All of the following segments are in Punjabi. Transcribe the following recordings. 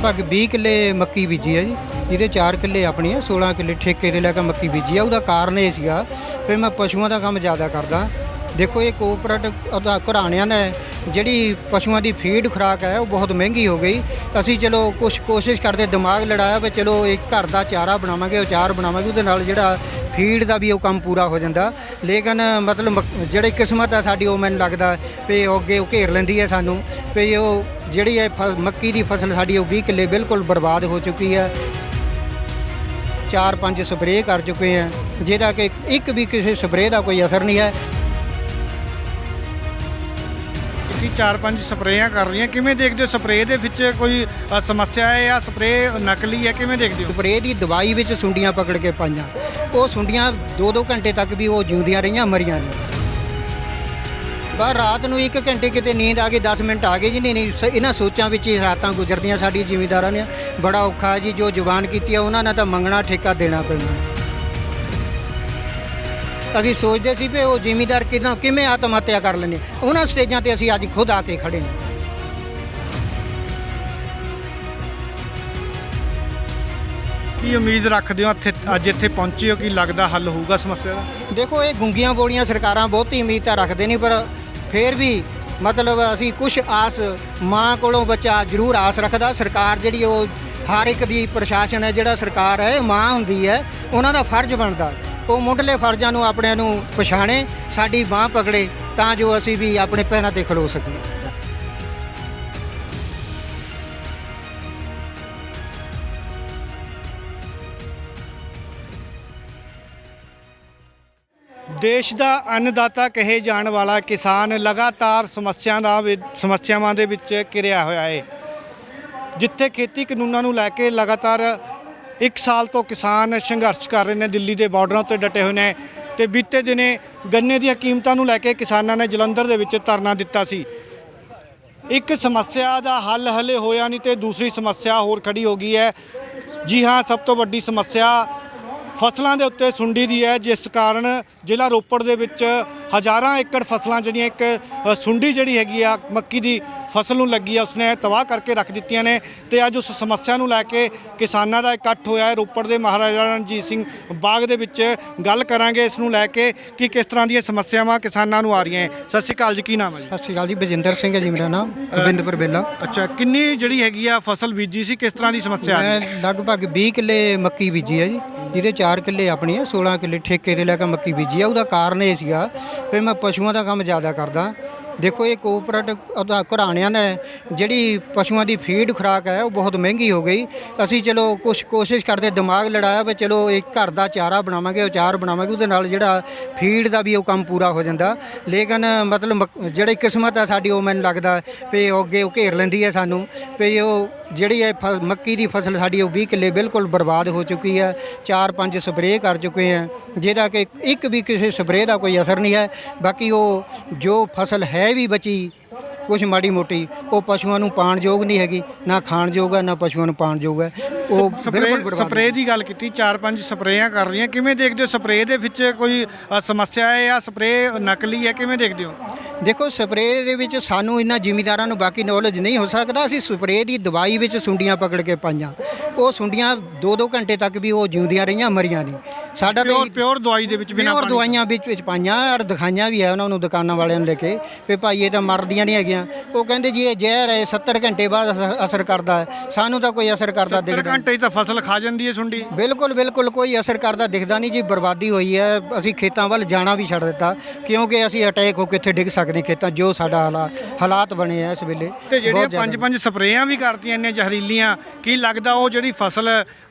लगभग 20 किੱਲੇ ਮੱਕੀ ਬੀਜੀ ਹੈ ਜੀ, ਜਿਹਦੇ 4 ਕਿੱਲੇ ਆਪਣੀ ਹੈ, 16 ਕਿੱਲੇ ਠੇਕੇ ਤੇ ਲੈ ਕੇ ਮੱਕੀ ਬੀਜੀ ਆ। ਉਹਦਾ ਕਾਰਨ ਇਹ ਸੀਗਾ ਵੀ ਮੈਂ ਪਸ਼ੂਆਂ ਦਾ ਕੰਮ ਜ਼ਿਆਦਾ ਕਰਦਾ। ਦੇਖੋ ਇਹ ਕੋਆਪਰੇਟਿਵ ਘਰਾਣਿਆਂ ਦਾ ਜਿਹੜੀ ਪਸ਼ੂਆਂ ਦੀ ਫੀਡ ਖੁਰਾਕ ਹੈ ਉਹ ਬਹੁਤ ਮਹਿੰਗੀ ਹੋ ਗਈ। ਅਸੀਂ ਚਲੋ ਕੁਛ ਕੋਸ਼ਿਸ਼ ਕਰਦੇ, ਦਿਮਾਗ ਲੜਾਇਆ ਵੀ ਚਲੋ ਇੱਕ ਘਰ ਦਾ ਚਾਰਾ ਬਣਾਵਾਂਗੇ, ਅਚਾਰ ਬਣਾਵਾਂਗੇ, ਉਹਦੇ ਨਾਲ ਜਿਹੜਾ ਫੀਡ ਦਾ ਵੀ ਉਹ ਕੰਮ ਪੂਰਾ ਹੋ ਜਾਂਦਾ। ਲੇਕਿਨ ਮਤਲਬ ਜਿਹੜੀ ਕਿਸਮਤ ਹੈ ਸਾਡੀ, ਉਹ ਮੈਨੂੰ ਲੱਗਦਾ ਵੀ ਉਹ ਅੱਗੇ ਉਹ ਘੇਰ ਲੈਂਦੀ ਹੈ ਸਾਨੂੰ, ਵੀ ਉਹ ਜਿਹੜੀ ਹੈ ਮੱਕੀ ਦੀ ਫਸਲ ਸਾਡੀ ਉਹ 20 ਕਿੱਲੇ ਬਿਲਕੁਲ ਬਰਬਾਦ ਹੋ ਚੁੱਕੀ ਹੈ। 4-5 ਸਪਰੇਅ ਕਰ ਚੁੱਕੇ ਹਾਂ, ਜਿਹਦਾ ਕਿ ਇੱਕ ਵੀ ਕਿਸੇ ਸਪਰੇਅ ਦਾ ਕੋਈ ਅਸਰ ਨਹੀਂ ਹੈ। 4-5 ਸਪਰੇਆਂ ਕਰ ਰਹੀਆਂ, ਕਿਵੇਂ ਦੇਖਦੇ ਹੋ? ਸਪਰੇਅ ਦੇ ਵਿੱਚ ਕੋਈ ਸਮੱਸਿਆ ਹੈ ਜਾਂ ਸਪਰੇਅ ਨਕਲੀ ਹੈ, ਕਿਵੇਂ ਦੇਖਦੇ ਹੋ? ਸਪਰੇਅ ਦੀ ਦਵਾਈ ਵਿੱਚ ਸੁੰਡੀਆਂ ਪਕੜ ਕੇ ਪਾਈਆਂ, ਉਹ ਸੁੰਡੀਆਂ 2-2 ਘੰਟੇ ਤੱਕ ਵੀ ਉਹ ਜਿਉਂਦੀਆਂ ਰਹੀਆਂ, ਮਰੀਆਂ ਨਹੀਂ। ਬਸ ਰਾਤ ਨੂੰ 1 ਘੰਟੇ ਕਿਤੇ ਨੀਂਦ ਆ ਗਈ, 10 ਮਿੰਟ ਆ ਗਏ ਜੀ। ਨਹੀਂ ਇਹਨਾਂ ਸੋਚਾਂ ਵਿੱਚ ਹੀ ਰਾਤਾਂ ਗੁਜ਼ਰਦੀਆਂ ਸਾਡੀ ਜ਼ਿਮੀਂਦਾਰਾਂ ਨੇ। ਬੜਾ ਔਖਾ ਜੀ, ਜੋ ਜਵਾਨ ਕੀਤੀ ਆ ਉਹਨਾਂ ਨੇ ਤਾਂ ਮੰਗਣਾ ਠੇਕਾ ਦੇਣਾ ਪੈਣਾ। ਅਸੀਂ ਸੋਚਦੇ ਸੀ ਵੀ ਉਹ ਜ਼ਿਮੀਂਦਾਰ ਕਿਵੇਂ ਆਤਮ ਹੱਤਿਆ ਕਰ ਲੈਂਦੇ, ਉਹਨਾਂ ਸਟੇਜਾਂ 'ਤੇ ਅਸੀਂ ਅੱਜ ਖੁਦ ਆ ਕੇ ਖੜ੍ਹੇ ਹਾਂ। ਕੀ ਉਮੀਦ ਰੱਖਦੇ ਹੋ ਅੱਜ ਇੱਥੇ ਪਹੁੰਚੇ ਹੋ? ਕੀ ਲੱਗਦਾ ਹੱਲ ਹੋਊਗਾ ਸਮੱਸਿਆ ਦਾ? ਦੇਖੋ ਇਹ ਗੁੰਗੀਆਂ ਬੋਲੀਆਂ ਸਰਕਾਰਾਂ ਬਹੁਤੀ ਉਮੀਦ ਤਾਂ ਰੱਖਦੇ ਨਹੀਂ, ਪਰ ਫਿਰ ਵੀ ਮਤਲਬ ਅਸੀਂ ਕੁਛ ਆਸ, ਮਾਂ ਕੋਲੋਂ ਬੱਚਾ ਜ਼ਰੂਰ ਆਸ ਰੱਖਦਾ। ਸਰਕਾਰ ਜਿਹੜੀ ਉਹ ਹਰ ਇੱਕ ਦੀ ਪ੍ਰਸ਼ਾਸਨ ਹੈ, ਜਿਹੜਾ ਸਰਕਾਰ ਹੈ ਮਾਂ ਹੁੰਦੀ ਹੈ, ਉਹਨਾਂ ਦਾ ਫਰਜ਼ ਬਣਦਾ ਉਹ ਮੁੱਢਲੇ ਫਰਜ਼ਾਂ ਨੂੰ ਆਪਣਿਆਂ ਨੂੰ ਪਛਾਣੇ, ਸਾਡੀ ਬਾਂਹ ਪਕੜੇ, ਤਾਂ ਜੋ ਅਸੀਂ ਵੀ ਆਪਣੇ ਪੈਰਾਂ 'ਤੇ ਖਲੋ ਸਕੀਏ। ਦੇਸ਼ ਦਾ ਅੰਨਦਾਤਾ ਕਹੇ ਜਾਣ ਵਾਲਾ ਕਿਸਾਨ ਲਗਾਤਾਰ ਸਮੱਸਿਆਵਾਂ ਦੇ ਵਿੱਚ ਘਿਰਿਆ ਹੋਇਆ ਹੈ। ਜਿੱਥੇ ਖੇਤੀ ਕਾਨੂੰਨਾਂ ਨੂੰ ਲੈ ਕੇ ਲਗਾਤਾਰ 1 ਸਾਲ ਤੋਂ ਕਿਸਾਨ ਸੰਘਰਸ਼ ਕਰ ਰਹੇ ਨੇ, ਦਿੱਲੀ ਦੇ ਬਾਰਡਰਾਂ ਉੱਤੇ ਡਟੇ ਹੋਏ ਨੇ। ਤੇ ਬੀਤੇ ਦਿਨੇ ਗੰਨੇ ਦੀਆਂ ਕੀਮਤਾਂ ਨੂੰ ਲੈ ਕੇ ਕਿਸਾਨਾਂ ਨੇ ਜਲੰਧਰ ਦੇ ਵਿੱਚ ਧਰਨਾ ਦਿੱਤਾ ਸੀ। ਇੱਕ ਸਮੱਸਿਆ ਦਾ ਹੱਲ ਹਲੇ ਹੋਇਆ ਨਹੀਂ ਤੇ ਦੂਸਰੀ ਸਮੱਸਿਆ ਹੋਰ ਖੜੀ ਹੋ ਗਈ ਹੈ। ਜੀ ਹਾਂ, ਸਭ ਤੋਂ ਵੱਡੀ ਸਮੱਸਿਆ ਫਸਲਾਂ ਦੇ ਉੱਤੇ ਸੁੰਡੀ ਦੀ ਹੈ, ਜਿਸ ਕਾਰਨ ਜ਼ਿਲ੍ਹਾ ਰੋਪੜ ਦੇ ਵਿੱਚ ਹਜ਼ਾਰਾਂ ਏਕੜ ਫਸਲਾਂ ਜਿਹੜੀਆਂ ਇੱਕ ਸੁੰਡੀ ਜਿਹੜੀ ਹੈਗੀ ਆ ਮੱਕੀ ਦੀ ਫਸਲ ਨੂੰ ਲੱਗੀ ਆ, ਉਸਨੇ ਤਬਾਹ ਕਰਕੇ ਰੱਖ ਦਿੱਤੀਆਂ ਨੇ। ਤੇ ਅੱਜ ਉਸ ਸਮੱਸਿਆ ਨੂੰ ਲੈ ਕੇ ਕਿਸਾਨਾਂ ਦਾ ਇਕੱਠ ਹੋਇਆ ਹੈ ਰੋਪੜ ਦੇ ਮਹਾਰਾਜਾ ਰਣਜੀਤ ਸਿੰਘ ਬਾਗ ਦੇ ਵਿੱਚ। ਗੱਲ ਕਰਾਂਗੇ ਇਸ ਨੂੰ ਲੈ ਕੇ ਕਿ ਕਿਸ ਤਰ੍ਹਾਂ ਦੀਆਂ ਸਮੱਸਿਆਵਾਂ ਕਿਸਾਨਾਂ ਨੂੰ ਆ ਰਹੀਆਂ ਹੈ। ਸਤਿ ਸ਼੍ਰੀ ਅਕਾਲ ਜੀ, ਕੀ ਨਾਮ ਹੈ ਜੀ? ਸਤਿ ਸ਼੍ਰੀ ਅਕਾਲ ਜੀ, ਬਜਿੰਦਰ ਸਿੰਘ ਹੈ ਜੀ ਮੇਰਾ ਨਾਮ, ਗੋਬਿੰਦਪੁਰ ਬੇਲਾ। ਅੱਛਾ, ਕਿੰਨੀ ਜਿਹੜੀ ਹੈਗੀ ਆ ਫਸਲ ਬੀਜੀ ਸੀ, ਕਿਸ ਤਰ੍ਹਾਂ ਦੀ ਸਮੱਸਿਆ? ਮੈਂ ਲਗਭਗ 20 ਕਿੱਲੇ ਮੱਕੀ ਬੀਜੀ ਹੈ ਜੀ, ਜਿਹਦੇ 4 ਕਿੱਲੇ ਆਪਣੀ ਹੈ, 16 ਕਿੱਲੇ ਠੇਕੇ ਤੇ ਲੈ ਕੇ ਮੱਕੀ ਬੀਜੀ ਆ। ਉਹਦਾ ਕਾਰਨ ਇਹ ਸੀਗਾ ਵੀ ਮੈਂ ਪਸ਼ੂਆਂ ਦਾ ਕੰਮ ਜ਼ਿਆਦਾ ਕਰਦਾ। ਦੇਖੋ ਇਹ ਕੋਆਪਰੇਟਿਵ ਘਰਾਣਿਆਂ ਦਾ ਜਿਹੜੀ ਪਸ਼ੂਆਂ ਦੀ ਫੀਡ ਖੁਰਾਕ ਹੈ ਉਹ ਬਹੁਤ ਮਹਿੰਗੀ ਹੋ ਗਈ। ਅਸੀਂ ਚਲੋ ਕੁਛ ਕੋਸ਼ਿਸ਼ ਕਰਦੇ, ਦਿਮਾਗ ਲੜਾਇਆ ਵੀ ਚਲੋ ਇੱਕ ਘਰ ਦਾ ਚਾਰਾ ਬਣਾਵਾਂਗੇ, ਅਚਾਰ ਬਣਾਵਾਂਗੇ, ਉਹਦੇ ਨਾਲ ਜਿਹੜਾ ਫੀਡ ਦਾ ਵੀ ਉਹ ਕੰਮ ਪੂਰਾ ਹੋ ਜਾਂਦਾ। ਲੇਕਿਨ ਮਤਲਬ ਜਿਹੜੀ ਕਿਸਮਤ ਹੈ ਸਾਡੀ, ਉਹ ਮੈਨੂੰ ਲੱਗਦਾ ਵੀ ਉਹ ਅੱਗੇ ਉਹ ਘੇਰ ਲੈਂਦੀ ਹੈ ਸਾਨੂੰ, ਵੀ ਉਹ ਜਿਹੜੀ ਹੈ ਮੱਕੀ ਦੀ ਫਸਲ ਸਾਡੀ ਉਹ 20 ਕਿੱਲੇ ਬਿਲਕੁਲ ਬਰਬਾਦ ਹੋ ਚੁੱਕੀ ਹੈ। 4-5 ਸਪਰੇਅ ਕਰ ਚੁੱਕੇ ਹਾਂ, ਜਿਹਦਾ ਕਿ ਇੱਕ ਵੀ ਕਿਸੇ ਸਪਰੇਅ ਦਾ ਕੋਈ ਅਸਰ ਨਹੀਂ ਹੈ। ਬਾਕੀ ਉਹ ਜੋ ਫਸਲ ਹੈ ਵੀ ਬਚੀ ਕੁਛ ਮਾੜੀ ਮੋਟੀ, ਉਹ ਪਸ਼ੂਆਂ ਨੂੰ ਪਾਣ ਯੋਗ ਨਹੀਂ ਹੈਗੀ, ਨਾ ਖਾਣ ਯੋਗ ਹੈ, ਨਾ ਪਸ਼ੂਆਂ ਨੂੰ ਪਾਣ ਯੋਗ ਹੈ। ਉਹ ਬਿਲਕੁਲ ਸਪਰੇਅ ਦੀ ਗੱਲ ਕੀਤੀ, 4-5 ਸਪਰੇਆਂ ਕਰ ਰਹੀਆਂ, ਕਿਵੇਂ ਦੇਖਦੇ ਹੋ? ਸਪਰੇਅ ਦੇ ਵਿੱਚ ਕੋਈ ਸਮੱਸਿਆ ਹੈ ਜਾਂ ਸਪਰੇਅ ਨਕਲੀ ਹੈ, ਕਿਵੇਂ ਦੇਖਦੇ ਹੋ? ਦੇਖੋ ਸਪਰੇਅ ਦੇ ਵਿੱਚ ਸਾਨੂੰ ਇਹਨਾਂ ਜ਼ਿਮੀਂਦਾਰਾਂ ਨੂੰ ਬਾਕੀ ਨੌਲੇਜ ਨਹੀਂ ਹੋ ਸਕਦਾ। ਅਸੀਂ ਸਪਰੇਅ ਦੀ ਦਵਾਈ ਵਿੱਚ ਸੁੰਡੀਆਂ ਪਕੜ ਕੇ ਪਾਈਆਂ, ਉਹ ਸੁੰਡੀਆਂ 2-2 ਘੰਟੇ ਤੱਕ ਵੀ ਉਹ ਜਿਉਂਦੀਆਂ ਰਹੀਆਂ, ਮਰੀਆਂ ਨਹੀਂ। ਸਾਡਾ ਤਾਂ ਪਿਓਰ ਦਵਾਈ ਦੇ ਵਿੱਚ ਬਿਨਾਂ ਦਵਾਈਆਂ ਵਿੱਚ ਪਾਈਆਂ, ਔਰ ਦਿਖਾਈਆਂ ਵੀ ਹੈ ਉਹਨਾਂ ਨੂੰ, ਦੁਕਾਨਾਂ ਵਾਲਿਆਂ ਨੂੰ ਲੈ ਕੇ ਵੀ ਭਾਈ ਇਹ ਤਾਂ ਮਰਦੀਆਂ ਨਹੀਂ ਹੈਗੀਆਂ। ਉਹ ਕਹਿੰਦੇ ਜੀ ਇਹ ਜ਼ਹਿਰ ਹੈ, 70 ਘੰਟੇ ਬਾਅਦ ਅਸਰ ਕਰਦਾ ਹੈ। ਸਾਨੂੰ ਤਾਂ ਕੋਈ ਅਸਰ ਕਰਦਾ ਦਿਖਦਾ 70 ਘੰਟੇ ਤਾਂ ਫਸਲ ਖਾ ਜਾਂਦੀ ਹੈ ਸੁੰਡੀ। ਬਿਲਕੁਲ ਕੋਈ ਅਸਰ ਕਰਦਾ ਦਿਖਦਾ ਨਹੀਂ ਜੀ। ਬਰਬਾਦੀ ਹੋਈ ਹੈ, ਅਸੀਂ ਖੇਤਾਂ ਵੱਲ ਜਾਣਾ ਵੀ ਛੱਡ ਦਿੱਤਾ, ਕਿਉਂਕਿ ਅਸੀਂ ਅਟੈਕ ਹੋ ਕੇ ਇੱਥੇ ਡਿੱਗ ਸਕਦੇ ਖੇਤਾਂ, ਜੋ ਸਾਡਾ ਹਾਲਾਤ ਬਣੇ ਆ ਇਸ ਵੇਲੇ। ਤੇ ਜਿਹੜੀਆਂ 5-5 ਸਪਰੇਆਂ ਵੀ ਕਰਤੀਆਂ ਇੰਨੀਆਂ ਜ਼ਹਿਰੀਲੀਆਂ, ਕੀ ਲੱਗਦਾ ਉਹ ਜਿਹੜੀ ਫਸਲ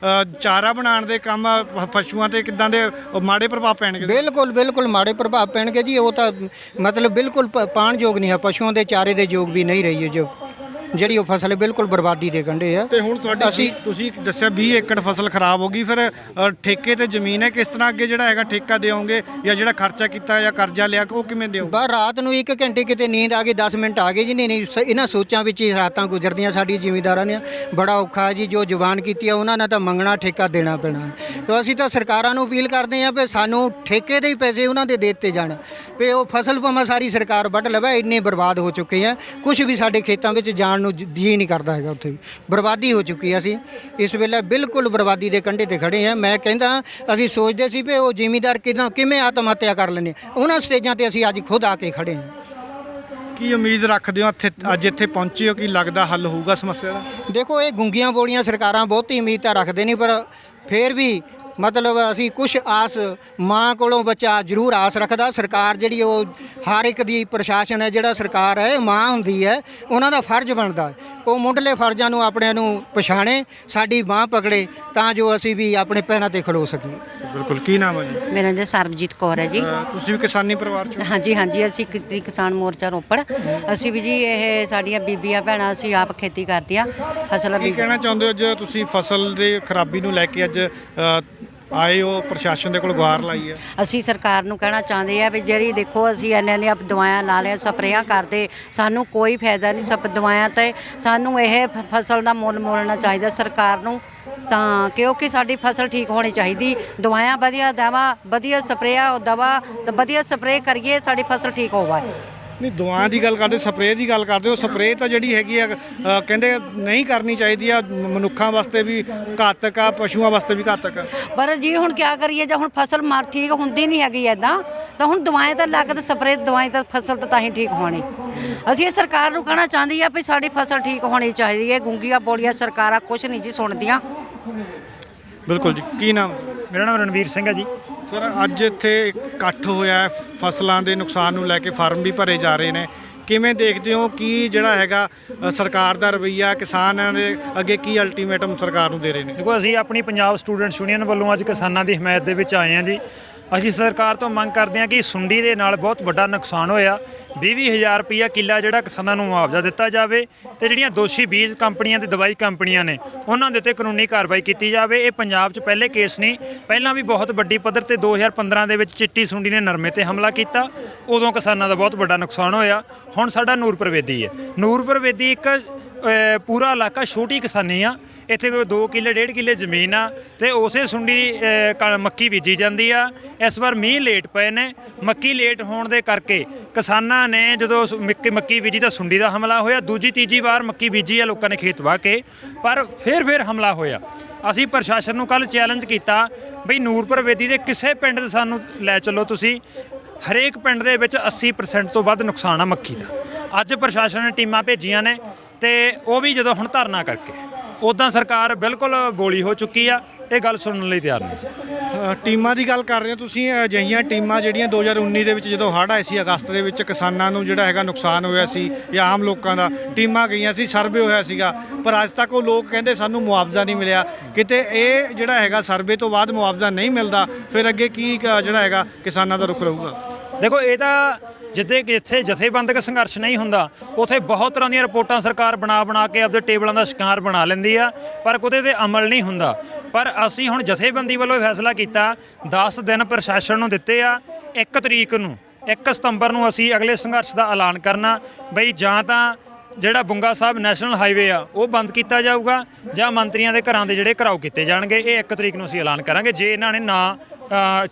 ਚਾਰਾ ਬਣਾਉਣ ਦੇ ਕੰਮ ਪਸ਼ੂਆਂ ਤੇ ਕਿੱਦਾਂ ਦੇ ਮਾੜੇ ਪ੍ਰਭਾਵ ਪੈਣਗੇ? ਬਿਲਕੁਲ ਮਾੜੇ ਪ੍ਰਭਾਵ ਪੈਣਗੇ ਜੀ। ਉਹ ਤਾਂ ਮਤਲਬ ਬਿਲਕੁਲ ਪਾਣ ਯੋਗ ਨਹੀਂ ਹੈ, ਪਸ਼ੂਆਂ ਦੇ ਚਾਰੇ ਦੇ ਯੋਗ ਵੀ ਨਹੀਂ ਰਹੀ ਹੈ ਜੋ ਜਿਹੜੀ ਉਹ ਫਸਲ ਬਿਲਕੁਲ ਬਰਬਾਦੀ ਦੇ ਕੰਢੇ ਆ। ਤੇ ਹੁਣ ਤੁਸੀਂ ਦੱਸਿਆ 20 ਏਕੜ ਫਸਲ ਖਰਾਬ ਹੋ ਗਈ, ਫਿਰ ਠੇਕੇ ਤੇ ਜ਼ਮੀਨ ਹੈ, ਕਿਸ ਤਰ੍ਹਾਂ ਅੱਗੇ ਜਿਹੜਾ ਹੈਗਾ ਠੇਕਾ ਦਿਓਗੇ ਜਾਂ ਜਿਹੜਾ ਖਰਚਾ ਕੀਤਾ ਜਾਂ ਕਰਜ਼ਾ ਲਿਆ ਉਹ ਕਿਵੇਂ ਦਿਓ? ਬਸ ਰਾਤ ਨੂੰ 1 ਘੰਟੇ ਕਿਤੇ ਨੀਂਦ ਆ ਗਈ, 10 ਮਿੰਟ ਆ ਗਏ ਜੀ। ਨਹੀਂ ਇਹਨਾਂ ਸੋਚਾਂ ਵਿੱਚ ਹੀ ਰਾਤਾਂ ਗੁਜ਼ਰਦੀਆਂ ਸਾਡੀ ਜ਼ਿਮੀਂਦਾਰਾਂ ਨੇ। ਬੜਾ ਔਖਾ ਜੀ, ਜੋ ਜਵਾਨ ਕੀਤੀ ਆ ਉਹਨਾਂ ਨੇ ਤਾਂ ਮੰਗਣਾ ਠੇਕਾ ਦੇਣਾ ਪੈਣਾ। ਤਾਂ ਅਸੀਂ ਤਾਂ ਸਰਕਾਰਾਂ ਨੂੰ ਅਪੀਲ ਕਰਦੇ ਹਾਂ ਵੀ ਸਾਨੂੰ ਠੇਕੇ ਦੇ ਹੀ ਪੈਸੇ ਉਹਨਾਂ ਦੇ ਦਿੱਤੇ ਜਾਣ, ਵੀ ਉਹ ਫਸਲ ਭਾਵੇਂ ਸਾਰੀ ਸਰਕਾਰ ਵੱਢ ਲਵੇ, ਇੰਨੇ ਬਰਬਾਦ ਹੋ ਚੁੱਕੇ ਆ, ਕੁਝ ਵੀ ਸਾਡੇ ਖੇਤਾਂ ਵਿੱਚ ਜਾਣ ਨੂੰ ਜੀ ਨਹੀਂ ਕਰਦਾ ਹੈਗਾ। ਉੱਥੇ ਬਰਬਾਦੀ ਹੋ ਚੁੱਕੀ ਆ। ਅਸੀਂ ਇਸ ਵੇਲੇ ਬਿਲਕੁਲ ਬਰਬਾਦੀ ਦੇ ਕੰਢੇ ਤੇ ਖੜੇ ਆ। ਮੈਂ ਕਹਿੰਦਾ ਅਸੀਂ ਸੋਚਦੇ ਸੀ ਵੀ ਉਹ ਜ਼ਿਮੀਂਦਾਰ ਕਿਵੇਂ ਆਤਮ ਹੱਤਿਆ ਕਰ ਲੈਂਦੇ, ਉਹਨਾਂ ਸਟੇਜਾਂ ਤੇ ਅਸੀਂ ਅੱਜ ਖੁਦ ਆ ਕੇ ਖੜੇ ਹਾਂ। ਕੀ ਉਮੀਦ ਰੱਖਦੇ ਹੋ ਅੱਜ ਇੱਥੇ ਪਹੁੰਚੇ ਹੋ, ਕੀ ਲੱਗਦਾ ਹੱਲ ਹੋਊਗਾ ਸਮੱਸਿਆ ਦਾ? ਦੇਖੋ ਇਹ ਗੁੰਗੀਆਂ ਬੋਲੀਆਂ ਸਰਕਾਰਾਂ ਬਹੁਤੀ ਉਮੀਦ ਤਾਂ ਰੱਖਦੇ ਨਹੀਂ, ਪਰ ਫਿਰ ਵੀ ਮਤਲਬ ਅਸੀਂ ਕੁਛ ਆਸ, ਮਾਂ ਕੋਲੋਂ ਬੱਚਾ ਜ਼ਰੂਰ ਆਸ ਰੱਖਦਾ। ਸਰਕਾਰ ਜਿਹੜੀ ਉਹ ਹਰ ਇੱਕ ਦੀ ਪ੍ਰਸ਼ਾਸਨ ਹੈ ਜਿਹੜਾ ਸਰਕਾਰ ਹੈ ਮਾਂ ਹੁੰਦੀ ਹੈ, ਉਹਨਾਂ ਦਾ ਫਰਜ਼ ਬਣਦਾ ਉਹ ਮੁੱਢਲੇ ਫਰਜ਼ਾਂ ਨੂੰ ਆਪਣਿਆਂ ਨੂੰ ਪਛਾਣੇ, ਸਾਡੀ ਬਾਂਹ ਪਕੜੇ ਤਾਂ ਜੋ ਅਸੀਂ ਵੀ ਆਪਣੇ ਪੈਰਾਂ ਤੇ ਖਲੋ ਸਕੀਏ। ਬਿਲਕੁਲ। ਕੀ ਨਾਮ ਹੈ ਜੀ? ਮੇਰਾ ਨਾਮ ਸਰਬਜੀਤ ਕੌਰ ਹੈ ਜੀ। ਤੁਸੀਂ ਵੀ ਕਿਸਾਨੀ ਪਰਿਵਾਰ ਚੋਂ? ਹਾਂਜੀ ਹਾਂਜੀ, ਅਸੀਂ ਕਿਸਾਨ ਮੋਰਚਾ ਰੋਪੜ। ਅਸੀਂ ਵੀ ਜੀ ਇਹ ਸਾਡੀਆਂ ਬੀਬੀਆਂ ਭੈਣਾਂ ਅਸੀਂ ਆਪ ਖੇਤੀ ਕਰਦੀਆਂ ਫਸਲਾਂ ਕੀ ਕਹਿਣਾ ਚਾਹੁੰਦੇ ਹੋ ਅੱਜ ਤੁਸੀਂ ਫਸਲ ਦੇ ਖਰਾਬੀ ਨੂੰ ਲੈ ਕੇ ਅੱਜ ਆਏ ਹੋ, ਪ੍ਰਸ਼ਾਸਨ ਦੇ ਕੋਲ ਗੁਹਾਰ ਲਾਈ ਹੈ? ਅਸੀਂ ਸਰਕਾਰ ਨੂੰ ਕਹਿਣਾ ਚਾਹੁੰਦੇ ਆ ਵੀ ਜਿਹੜੀ ਦੇਖੋ ਅਸੀਂ ਇੰਨੀਆਂ ਦਵਾਈਆਂ ਲਾ ਲਿਆ, ਸਪਰੇਆਂ ਕਰਦੇ, ਸਾਨੂੰ ਕੋਈ ਫਾਇਦਾ ਨਹੀਂ ਸਭ ਦਵਾਈਆਂ ਤੇ। ਸਾਨੂੰ ਇਹ ਫਸਲ ਦਾ ਮੁੱਲ ਮੋੜਨਾ ਚਾਹੀਦਾ ਸਰਕਾਰ ਨੂੰ, ਤਾਂ ਕਿਉਂਕਿ ਸਾਡੀ ਫਸਲ ਠੀਕ ਹੋਣੀ ਚਾਹੀਦੀ। ਦਵਾਈਆਂ ਵਧੀਆ ਦਵਾ, ਵਧੀਆ ਸਪਰੇਆਂ ਦਵਾ ਤੇ ਵਧੀਆ ਸਪਰੇਅ ਕਰੀਏ, ਸਾਡੀ ਫਸਲ ਠੀਕ ਹੋਵੇ। ਨਹੀਂ, ਦਵਾਈਆਂ ਦੀ ਗੱਲ ਕਰਦੇ, ਸਪਰੇਅ ਦੀ ਗੱਲ ਕਰਦੇ ਹੋ। ਸਪਰੇਅ ਤਾਂ ਜਿਹੜੀ ਹੈਗੀ ਆ ਕਹਿੰਦੇ ਨਹੀਂ ਕਰਨੀ ਚਾਹੀਦੀ ਆ, ਮਨੁੱਖਾਂ ਵਾਸਤੇ ਵੀ ਘਾਤਕ ਆ, ਪਸ਼ੂਆਂ ਵਾਸਤੇ ਵੀ ਘਾਤਕ ਆ। ਪਰ ਜੀ ਹੁਣ ਕੀ ਕਰੀਏ, ਜੇ ਹੁਣ ਫਸਲ ਠੀਕ ਹੁੰਦੀ ਨਹੀਂ ਹੈਗੀ ਇੱਦਾਂ, ਤਾਂ ਹੁਣ ਦਵਾਈ ਤਾਂ ਲੱਗ ਤੇ ਸਪਰੇਅ ਦਵਾਈ ਤਾਂ ਫਸਲ ਤਾਂ ਹੀ ਠੀਕ ਹੋਣੀ। ਅਸੀਂ ਇਹ ਸਰਕਾਰ ਨੂੰ ਕਹਿਣਾ ਚਾਹੁੰਦੀ ਆ ਵੀ ਸਾਡੀ ਫਸਲ ਠੀਕ ਹੋਣੀ ਚਾਹੀਦੀ ਹੈ। ਗੁੰਗੀਆਂ ਬੋਲੀਆਂ ਸਰਕਾਰਾਂ ਕੁਛ ਨਹੀਂ ਜੀ ਸੁਣਦੀਆਂ। ਬਿਲਕੁਲ ਜੀ। ਕੀ ਨਾਮ? ਮੇਰਾ ਨਾਮ ਰਣਵੀਰ ਸਿੰਘ ਹੈ ਜੀ। ਸਰ ਅੱਜ ਇੱਥੇ ਇਕੱਠ ਹੋਇਆ ਹੈ, ਫਸਲਾਂ ਦੇ ਨੁਕਸਾਨ ਨੂੰ ਲੈ ਕੇ ਫਾਰਮ ਵੀ ਭਰੇ ਜਾ ਰਹੇ ਨੇ, ਕਿਵੇਂ ਦੇਖਦੇ ਹੋ ਕੀ ਜਿਹੜਾ ਹੈਗਾ ਸਰਕਾਰ ਦਾ ਰਵੱਈਆ, ਕਿਸਾਨਾਂ ਦੇ ਅੱਗੇ ਕੀ ਅਲਟੀਮੇਟਮ ਸਰਕਾਰ ਨੂੰ ਦੇ ਰਹੇ ਨੇ? ਦੇਖੋ ਅਸੀਂ ਆਪਣੀ ਪੰਜਾਬ ਸਟੂਡੈਂਟਸ ਯੂਨੀਅਨ ਵੱਲੋਂ ਅੱਜ ਕਿਸਾਨਾਂ ਦੀ ਹਮਾਇਤ ਦੇ ਵਿੱਚ ਆਏ ਹਾਂ ਜੀ। ਅਸੀਂ ਸਰਕਾਰ ਤੋਂ ਮੰਗ ਕਰਦੇ ਹਾਂ ਕਿ ਸੁੰਡੀ ਦੇ ਨਾਲ ਬਹੁਤ ਵੱਡਾ ਨੁਕਸਾਨ ਹੋਇਆ, 20,000 ਰੁਪਈਆ ਕਿੱਲਾ ਜਿਹੜਾ ਕਿਸਾਨਾਂ ਨੂੰ ਮੁਆਵਜ਼ਾ ਦਿੱਤਾ ਜਾਵੇ, ਤੇ ਜਿਹੜੀਆਂ ਦੋਸ਼ੀ ਬੀਜ ਕੰਪਨੀਆਂ ਤੇ ਦਵਾਈ ਕੰਪਨੀਆਂ ਨੇ ਉਹਨਾਂ ਦੇ ਉੱਤੇ ਕਾਨੂੰਨੀ ਕਾਰਵਾਈ ਕੀਤੀ ਜਾਵੇ। ਇਹ ਪੰਜਾਬ 'ਚ ਪਹਿਲੇ ਕੇਸ ਨਹੀਂ, ਪਹਿਲਾਂ ਵੀ ਬਹੁਤ ਵੱਡੀ ਪੱਧਰ ਤੇ 2015 ਦੇ ਵਿੱਚ ਚਿੱਟੀ ਸੁੰਡੀ ਨੇ ਨਰਮੇ ਤੇ ਹਮਲਾ ਕੀਤਾ, ਉਦੋਂ ਕਿਸਾਨਾਂ ਦਾ ਬਹੁਤ ਵੱਡਾ ਨੁਕਸਾਨ ਹੋਇਆ। ਹੁਣ ਸਾਡਾ ਨੂਰਪੁਰ ਵੇਦੀ ਹੈ। ਨੂਰਪੁਰ ਵੇਦੀ ਇੱਕ ਪੂਰਾ ਇਲਾਕਾ ਛੋਟੀ ਕਿਸਾਨੀ ਆ, ਇੱਥੇ ਕੋਈ 2 ਕਿੱਲੇ 1.5 ਕਿੱਲੇ ਜ਼ਮੀਨ ਆ, ਤੇ ਉਸੇ ਸੁੰਡੀ ਮੱਕੀ ਬੀਜੀ ਜਾਂਦੀ ਆ। ਇਸ ਵਾਰ ਮੀਂਹ ਲੇਟ ਪਏ ਨੇ, ਮੱਕੀ ਲੇਟ ਹੋਣ ਦੇ ਕਰਕੇ ਕਿਸਾਨਾਂ ਨੇ ਜਦੋਂ ਮੱਕੀ ਬੀਜੀ ਤਾਂ ਸੁੰਡੀ ਦਾ ਹਮਲਾ ਹੋਇਆ। ਦੂਜੀ ਤੀਜੀ ਵਾਰ ਮੱਕੀ ਬੀਜੀ ਆ ਲੋਕਾਂ ਨੇ ਖੇਤ ਵਾਹ ਕੇ, ਪਰ ਫਿਰ ਹਮਲਾ ਹੋਇਆ। ਅਸੀਂ ਪ੍ਰਸ਼ਾਸਨ ਨੂੰ ਕੱਲ੍ਹ ਚੈਲੰਜ ਕੀਤਾ ਬਈ ਨੂਰਪੁਰ ਵੇਦੀ ਦੇ ਕਿਸੇ ਪਿੰਡ 'ਤੇ ਸਾਨੂੰ ਲੈ ਚੱਲੋ ਤੁਸੀਂ। ਹਰੇਕ ਪਿੰਡ ਦੇ ਵਿੱਚ 80% ਤੋਂ ਵੱਧ ਨੁਕਸਾਨ ਆ ਮੱਕੀ ਦਾ। ਅੱਜ ਪ੍ਰਸ਼ਾਸਨ ਨੇ ਟੀਮਾਂ ਭੇਜੀਆਂ ਨੇ, ਤੇ ਉਹ ਵੀ ਜਦੋਂ ਹੁਣ ਧਰਨਾ ਕਰਕੇ, ਉੱਦਾਂ ਸਰਕਾਰ ਬਿਲਕੁਲ ਬੋਲੀ ਹੋ ਚੁੱਕੀ ਆ, ਇਹ ਗੱਲ ਸੁਣਨ ਲਈ ਤਿਆਰ ਨਹੀਂ ਸੀ। ਟੀਮਾਂ ਦੀ ਗੱਲ ਕਰ ਰਹੇ ਹੋ ਤੁਸੀਂ, ਅਜਿਹੀਆਂ ਟੀਮਾਂ ਜਿਹੜੀਆਂ 2019 ਦੇ ਵਿੱਚ ਜਦੋਂ ਹੜ੍ਹ ਆਏ ਸੀ ਅਗਸਤ ਦੇ ਵਿੱਚ, ਕਿਸਾਨਾਂ ਨੂੰ ਜਿਹੜਾ ਹੈਗਾ ਨੁਕਸਾਨ ਹੋਇਆ ਸੀ ਜਾਂ ਆਮ ਲੋਕਾਂ ਦਾ, ਟੀਮਾਂ ਗਈਆਂ ਸੀ, ਸਰਵੇ ਹੋਇਆ ਸੀਗਾ, ਪਰ ਅੱਜ ਤੱਕ ਉਹ ਲੋਕ ਕਹਿੰਦੇ ਸਾਨੂੰ ਮੁਆਵਜ਼ਾ ਨਹੀਂ ਮਿਲਿਆ। ਕਿਤੇ ਇਹ ਜਿਹੜਾ ਹੈਗਾ ਸਰਵੇ ਤੋਂ ਬਾਅਦ ਮੁਆਵਜ਼ਾ ਨਹੀਂ ਮਿਲਦਾ, ਫਿਰ ਅੱਗੇ ਕੀ ਜਿਹੜਾ ਹੈਗਾ ਕਿਸਾਨਾਂ ਦਾ ਰੁਖ ਰਹੂਗਾ? ਦੇਖੋ ਇਹ ਤਾਂ ਜਿੱਥੇ ਜਥੇਬੰਦਕ ਸੰਘਰਸ਼ ਨਹੀਂ ਹੁੰਦਾ, ਉੱਥੇ ਬਹੁਤ ਤਰ੍ਹਾਂ ਦੀਆਂ ਰਿਪੋਰਟਾਂ ਸਰਕਾਰ ਬਣਾ ਕੇ ਆਪਦੇ ਟੇਬਲਾਂ ਦਾ ਸ਼ਿਕਾਰ ਬਣਾ ਲੈਂਦੀ ਆ, ਪਰ ਕਿਤੇ ਤੇ ਅਮਲ ਨਹੀਂ ਹੁੰਦਾ। ਪਰ ਅਸੀਂ ਹੁਣ ਜਥੇਬੰਦੀ ਵੱਲੋਂ ਫੈਸਲਾ ਕੀਤਾ, 10 ਦਿਨ ਪ੍ਰਸ਼ਾਸਨ ਨੂੰ ਦਿੱਤੇ ਆ। 1 ਤਰੀਕ ਨੂੰ 1 ਸਤੰਬਰ ਨੂੰ ਅਸੀਂ ਅਗਲੇ ਸੰਘਰਸ਼ ਦਾ ਐਲਾਨ ਕਰਨਾ ਬਈ ਜਾਂ ਤਾਂ ਜਿਹੜਾ ਬੁੰਗਾ ਸਾਹਿਬ ਨੈਸ਼ਨਲ ਹਾਈਵੇ ਆ ਉਹ ਬੰਦ ਕੀਤਾ ਜਾਊਗਾ, ਜਾਂ ਮੰਤਰੀਆਂ ਦੇ ਘਰਾਂ ਦੇ ਜਿਹੜੇ ਘਰਾਓ ਕੀਤੇ ਜਾਣਗੇ। ਇਹ 1 ਤਰੀਕ ਨੂੰ ਅਸੀਂ ਐਲਾਨ ਕਰਾਂਗੇ ਜੇ ਇਹਨਾਂ ਨੇ ਨਾ